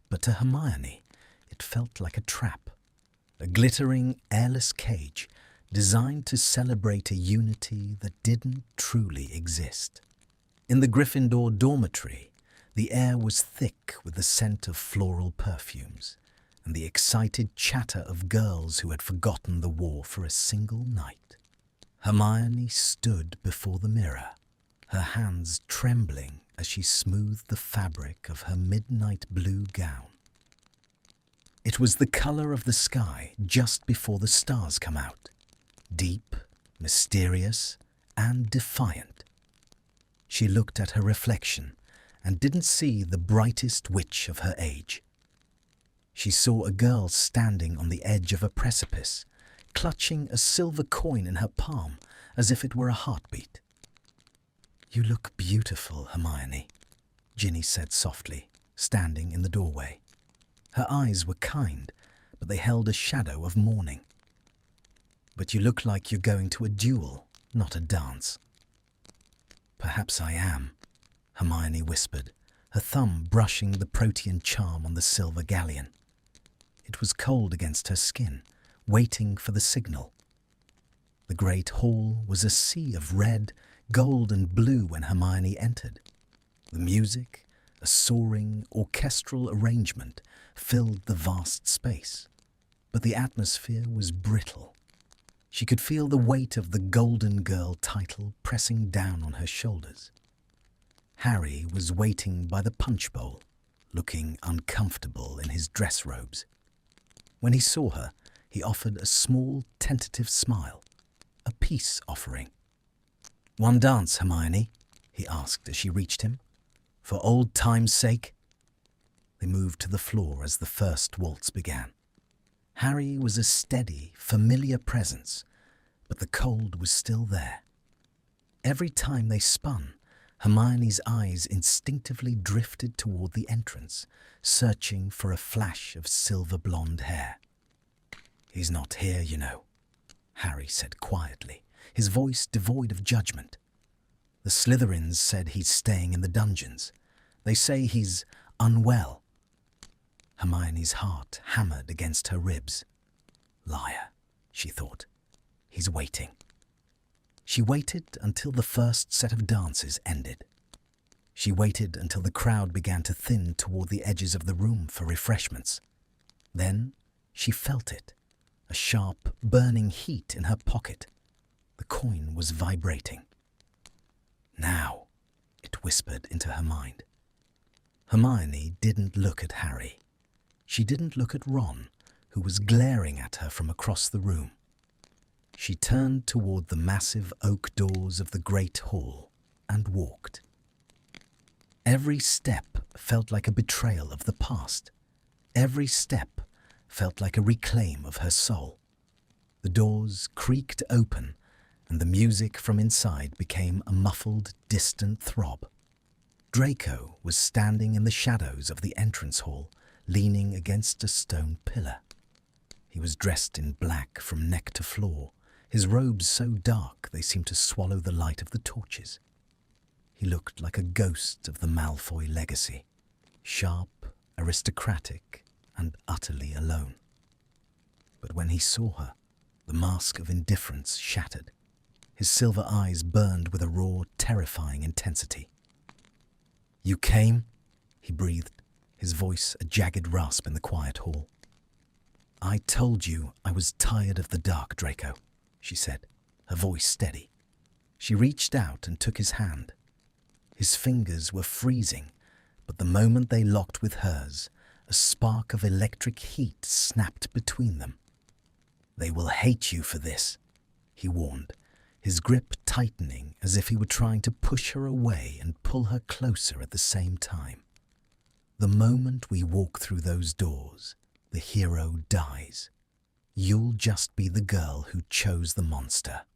but to Hermione it felt like a trap, a glittering, airless cage designed to celebrate a unity that didn't truly exist. In the Gryffindor dormitory, the air was thick with the scent of floral perfumes and the excited chatter of girls who had forgotten the war for a single night. Hermione stood before the mirror, her hands trembling as she smoothed the fabric of her midnight blue gown. It was the colour of the sky just before the stars come out, deep, mysterious, and defiant. She looked at her reflection and didn't see the brightest witch of her age. She saw a girl standing on the edge of a precipice, clutching a silver coin in her palm as if it were a heartbeat. "You look beautiful, Hermione," Ginny said softly, standing in the doorway. Her eyes were kind, but they held a shadow of mourning. "But you look like you're going to a duel, not a dance." "Perhaps I am," Hermione whispered, her thumb brushing the protean charm on the silver galleon. It was cold against her skin, waiting for the signal. The great hall was a sea of red, gold and blue when Hermione entered. The music, a soaring, orchestral arrangement, filled the vast space, but the atmosphere was brittle. She could feel the weight of the Golden Girl title pressing down on her shoulders. Harry was waiting by the punch bowl, looking uncomfortable in his dress robes. When he saw her, he offered a small, tentative smile, a peace offering. "One dance, Hermione?" he asked as she reached him. "For old time's sake?" They moved to the floor as the first waltz began. Harry was a steady, familiar presence, but the cold was still there. Every time they spun, Hermione's eyes instinctively drifted toward the entrance, searching for a flash of silver blonde hair. "He's not here, you know," Harry said quietly, his voice devoid of judgment. "The Slytherins said he's staying in the dungeons. They say he's unwell." Hermione's heart hammered against her ribs. "Liar," she thought. "He's waiting." She waited until the first set of dances ended. She waited until the crowd began to thin toward the edges of the room for refreshments. Then she felt it, a sharp, burning heat in her pocket. The coin was vibrating. "Now," it whispered into her mind. Hermione didn't look at Harry. She didn't look at Ron, who was glaring at her from across the room. She turned toward the massive oak doors of the great hall and walked. Every step felt like a betrayal of the past. Every step felt like a reclaim of her soul. The doors creaked open, and the music from inside became a muffled, distant throb. Draco was standing in the shadows of the entrance hall, leaning against a stone pillar. He was dressed in black from neck to floor, his robes so dark they seemed to swallow the light of the torches. He looked like a ghost of the Malfoy legacy, sharp, aristocratic, and utterly alone. But when he saw her, the mask of indifference shattered. His silver eyes burned with a raw, terrifying intensity. "You came?" he breathed, his voice a jagged rasp in the quiet hall. "I told you I was tired of the dark, Draco," she said, her voice steady. She reached out and took his hand. His fingers were freezing, but the moment they locked with hers, a spark of electric heat snapped between them. "They will hate you for this," he warned, his grip tightening as if he were trying to push her away and pull her closer at the same time. "The moment we walk through those doors, the hero dies. You'll just be the girl who chose the monster."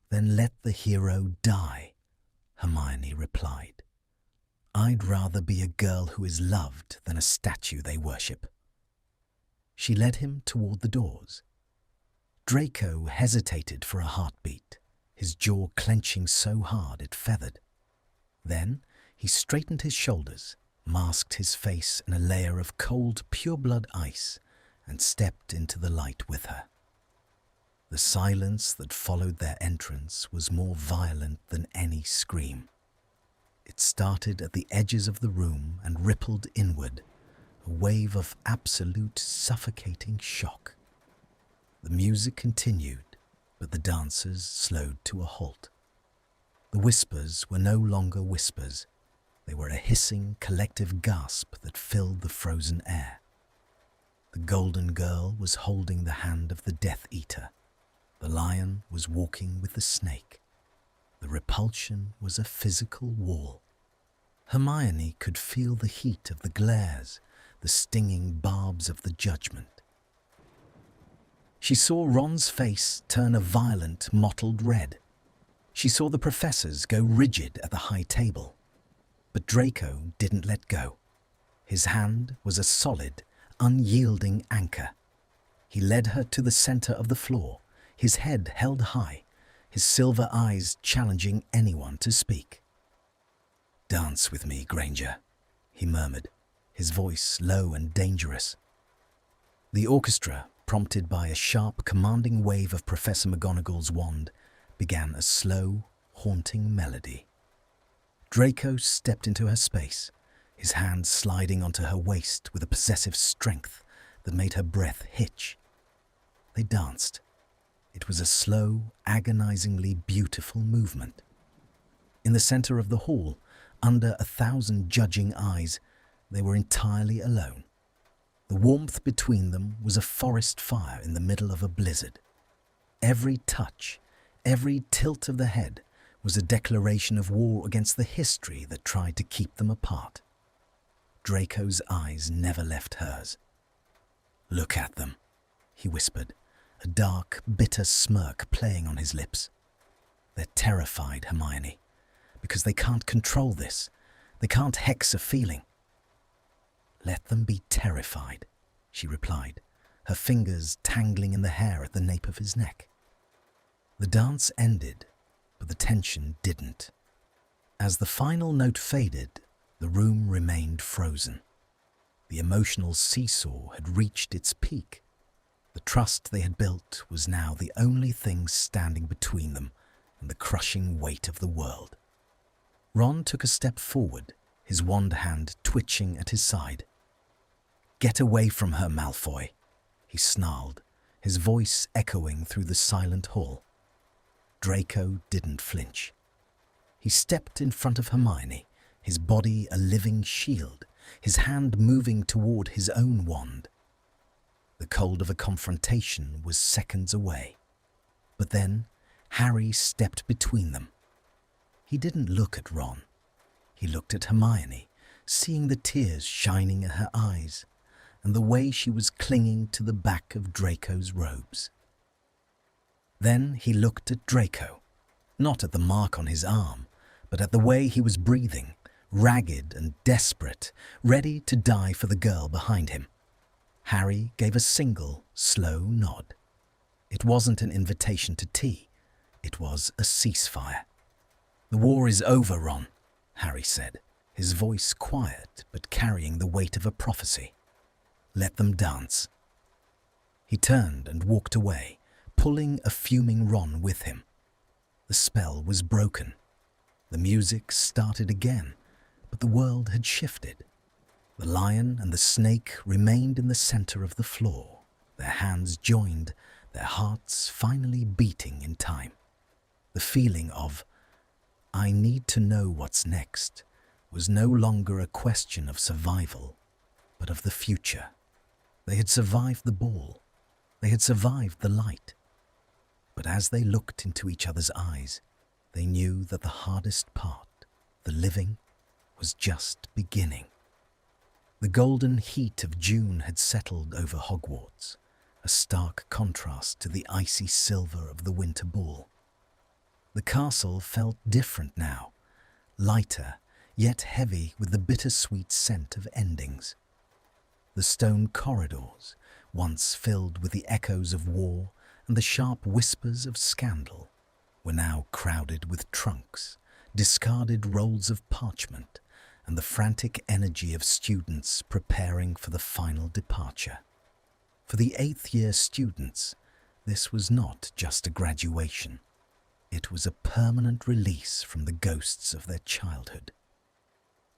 "Then let the hero die," Hermione replied. "I'd rather be a girl who is loved than a statue they worship." She led him toward the doors. Draco hesitated for a heartbeat, his jaw clenching so hard it feathered. Then he straightened his shoulders, masked his face in a layer of cold, pure-blood ice, and stepped into the light with her. The silence that followed their entrance was more violent than any scream. It started at the edges of the room and rippled inward, a wave of absolute suffocating shock. The music continued, but the dancers slowed to a halt. The whispers were no longer whispers. They were a hissing, collective gasp that filled the frozen air. The golden girl was holding the hand of the Death Eater. The lion was walking with the snake. The repulsion was a physical wall. Hermione could feel the heat of the glares, the stinging barbs of the judgment. She saw Ron's face turn a violent, mottled red. She saw the professors go rigid at the high table. But Draco didn't let go. His hand was a solid, unyielding anchor. He led her to the center of the floor, his head held high, his silver eyes challenging anyone to speak. "Dance with me, Granger," he murmured, his voice low and dangerous. The orchestra, prompted by a sharp, commanding wave of Professor McGonagall's wand, began a slow, haunting melody. Draco stepped into her space, his hand sliding onto her waist with a possessive strength that made her breath hitch. They danced. It was a slow, agonizingly beautiful movement. In the center of the hall, under 1,000 judging eyes, they were entirely alone. The warmth between them was a forest fire in the middle of a blizzard. Every touch, every tilt of the head was a declaration of war against the history that tried to keep them apart. Draco's eyes never left hers. "Look at them," he whispered, a dark, bitter smirk playing on his lips. "They're terrified, Hermione, because they can't control this. They can't hex a feeling." "Let them be terrified," she replied, her fingers tangling in the hair at the nape of his neck. The dance ended, but the tension didn't. As the final note faded, the room remained frozen. The emotional seesaw had reached its peak. The trust they had built was now the only thing standing between them and the crushing weight of the world. Ron took a step forward, his wand hand twitching at his side. "Get away from her, Malfoy," he snarled, his voice echoing through the silent hall. Draco didn't flinch. He stepped in front of Hermione, his body a living shield, his hand moving toward his own wand. The cold of a confrontation was seconds away. But then Harry stepped between them. He didn't look at Ron. He looked at Hermione, seeing the tears shining in her eyes, and the way she was clinging to the back of Draco's robes. Then he looked at Draco, not at the mark on his arm, but at the way he was breathing, ragged and desperate, ready to die for the girl behind him. Harry gave a single, slow nod. It wasn't an invitation to tea. It was a ceasefire. "The war is over, Ron," Harry said, his voice quiet but carrying the weight of a prophecy. "Let them dance." He turned and walked away, pulling a fuming Ron with him. The spell was broken. The music started again, but the world had shifted. The lion and the snake remained in the center of the floor, their hands joined, their hearts finally beating in time. The feeling of, "I need to know what's next," was no longer a question of survival, but of the future. They had survived the ball. They had survived the light. But as they looked into each other's eyes, they knew that the hardest part, the living, was just beginning. The golden heat of June had settled over Hogwarts, a stark contrast to the icy silver of the winter ball. The castle felt different now, lighter, yet heavy with the bittersweet scent of endings. The stone corridors, once filled with the echoes of war and the sharp whispers of scandal, were now crowded with trunks, discarded rolls of parchment, and the frantic energy of students preparing for the final departure. For the eighth-year students, this was not just a graduation. It was a permanent release from the ghosts of their childhood.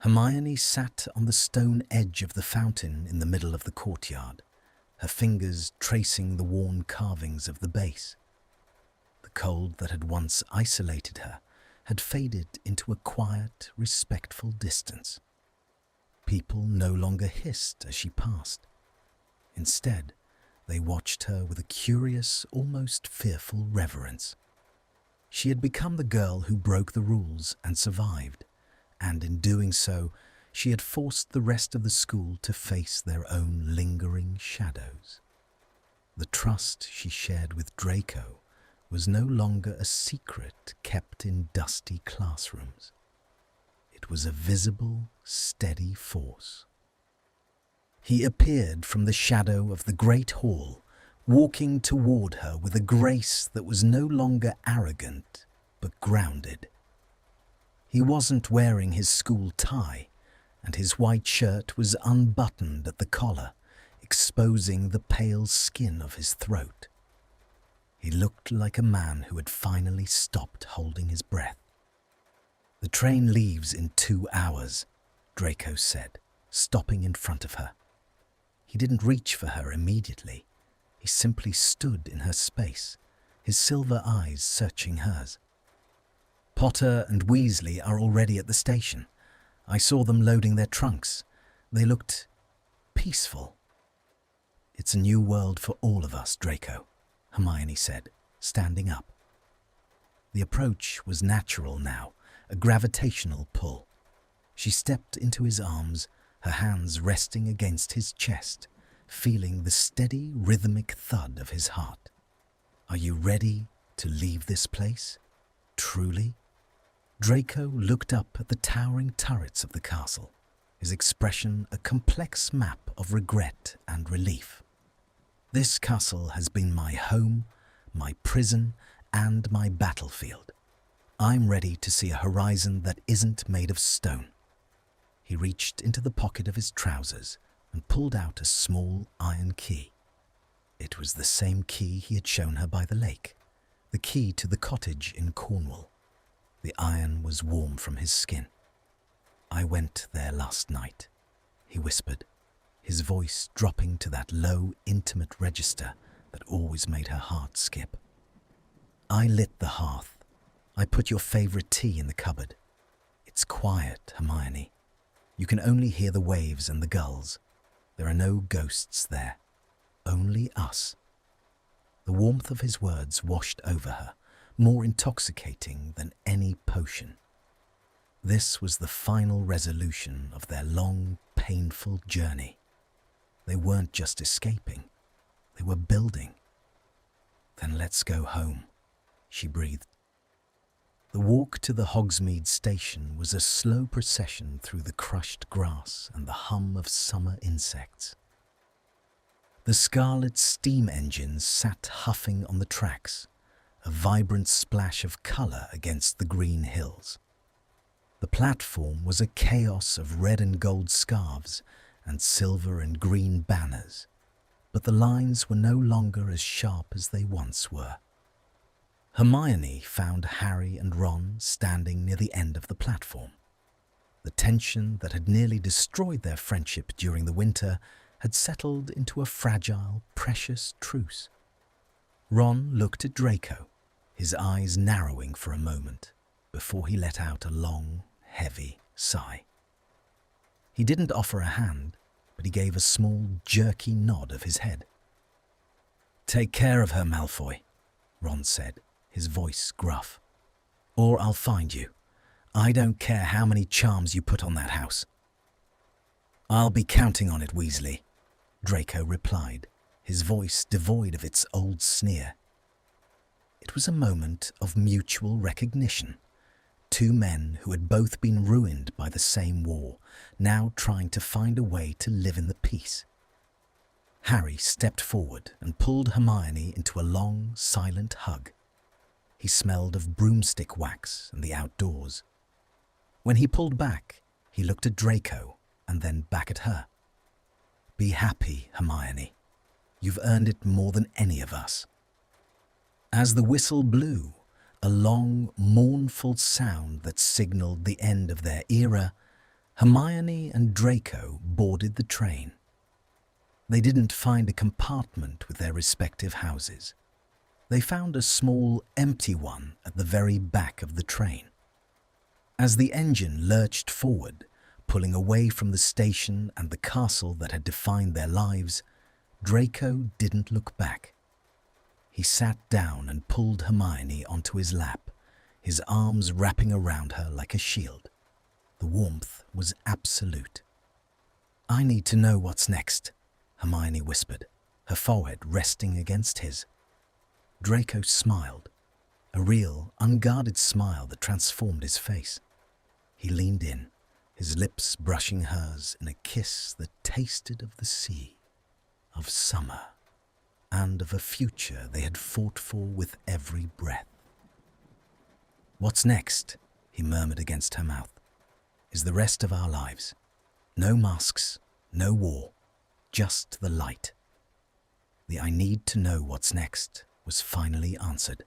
Hermione sat on the stone edge of the fountain in the middle of the courtyard, her fingers tracing the worn carvings of the base. The cold that had once isolated her had faded into a quiet, respectful distance. People no longer hissed as she passed. Instead, they watched her with a curious, almost fearful reverence. She had become the girl who broke the rules and survived, and in doing so, she had forced the rest of the school to face their own lingering shadows. The trust she shared with Draco was no longer a secret kept in dusty classrooms. It was a visible, steady force. He appeared from the shadow of the great hall, walking toward her with a grace that was no longer arrogant, but grounded. He wasn't wearing his school tie, and his white shirt was unbuttoned at the collar, exposing the pale skin of his throat. He looked like a man who had finally stopped holding his breath. "The train leaves in 2 hours," Draco said, stopping in front of her. He didn't reach for her immediately. He simply stood in her space, his silver eyes searching hers. "Potter and Weasley are already at the station. I saw them loading their trunks. They looked peaceful." "It's a new world for all of us, Draco," Hermione said, standing up. The approach was natural now, a gravitational pull. She stepped into his arms, her hands resting against his chest, feeling the steady, rhythmic thud of his heart. "Are you ready to leave this place? Truly?" Draco looked up at the towering turrets of the castle, his expression a complex map of regret and relief. "This castle has been my home, my prison, and my battlefield. I'm ready to see a horizon that isn't made of stone." He reached into the pocket of his trousers and pulled out a small iron key. It was the same key he had shown her by the lake, the key to the cottage in Cornwall. The iron was warm from his skin. "I went there last night," he whispered, his voice dropping to that low, intimate register that always made her heart skip. "I lit the hearth. I put your favorite tea in the cupboard. It's quiet, Hermione. You can only hear the waves and the gulls. There are no ghosts there. Only us." The warmth of his words washed over her, more intoxicating than any potion. This was the final resolution of their long, painful journey. They weren't just escaping, they were building. "Then let's go home," she breathed. The walk to the Hogsmeade station was a slow procession through the crushed grass and the hum of summer insects. The scarlet steam engines sat huffing on the tracks, a vibrant splash of colour against the green hills. The platform was a chaos of red and gold scarves and silver and green banners, but the lines were no longer as sharp as they once were. Hermione found Harry and Ron standing near the end of the platform. The tension that had nearly destroyed their friendship during the winter had settled into a fragile, precious truce. Ron looked at Draco, his eyes narrowing for a moment before he let out a long, heavy sigh. He didn't offer a hand, but he gave a small, jerky nod of his head. "Take care of her, Malfoy," Ron said, his voice gruff. "Or I'll find you. I don't care how many charms you put on that house." "I'll be counting on it, Weasley," Draco replied, his voice devoid of its old sneer. It was a moment of mutual recognition. Two men who had both been ruined by the same war, now trying to find a way to live in the peace. Harry stepped forward and pulled Hermione into a long, silent hug. He smelled of broomstick wax and the outdoors. When he pulled back, he looked at Draco and then back at her. "Be happy, Hermione. You've earned it more than any of us." As the whistle blew, a long, mournful sound that signaled the end of their era, Hermione and Draco boarded the train. They didn't find a compartment with their respective houses. They found a small, empty one at the very back of the train. As the engine lurched forward, pulling away from the station and the castle that had defined their lives, Draco didn't look back. He sat down and pulled Hermione onto his lap, his arms wrapping around her like a shield. The warmth was absolute. "I need to know what's next," Hermione whispered, her forehead resting against his. Draco smiled, a real, unguarded smile that transformed his face. He leaned in, his lips brushing hers in a kiss that tasted of the sea, of summer, and of a future they had fought for with every breath. "What's next?" he murmured against her mouth. "Is the rest of our lives. No masks, no war, just the light." The "I need to know what's next" was finally answered.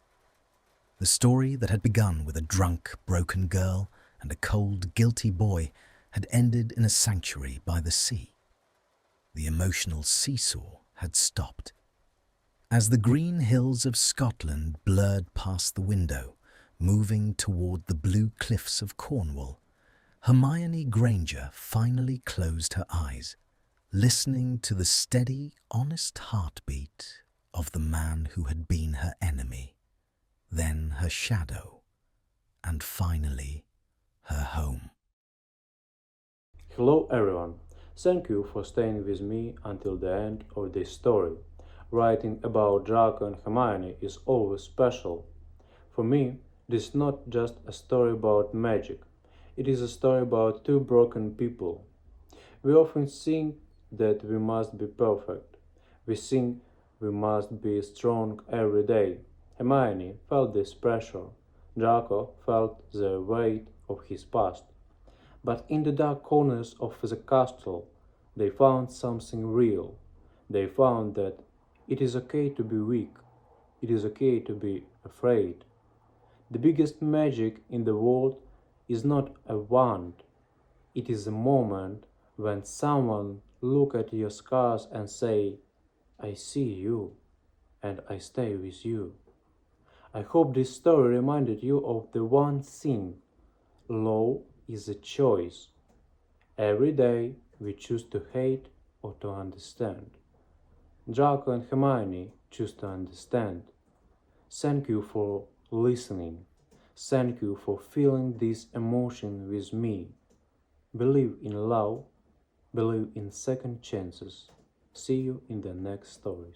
The story that had begun with a drunk, broken girl and a cold, guilty boy had ended in a sanctuary by the sea. The emotional seesaw had stopped. As the green hills of Scotland blurred past the window, moving toward the blue cliffs of Cornwall, Hermione Granger finally closed her eyes, listening to the steady, honest heartbeat of the man who had been her enemy, then her shadow, and finally her home. Hello everyone, thank you for staying with me until the end of this story. Writing about Draco and Hermione is always special. For me, this is not just a story about magic, it is a story about two broken people. We often think that we must be perfect. We think we must be strong every day. Hermione felt this pressure. Draco felt the weight of his past. But in the dark corners of the castle, they found something real. They found that it is okay to be weak. It is okay to be afraid. The biggest magic in the world is not a wand. It is a moment when someone look at your scars and say, "I see you, and I stay with you." I hope this story reminded you of the one thing. Love is a choice. Every day we choose to hate or to understand. Draco and Hermione choose to understand. Thank you for listening. Thank you for feeling this emotion with me. Believe in love. Believe in second chances. See you in the next stories.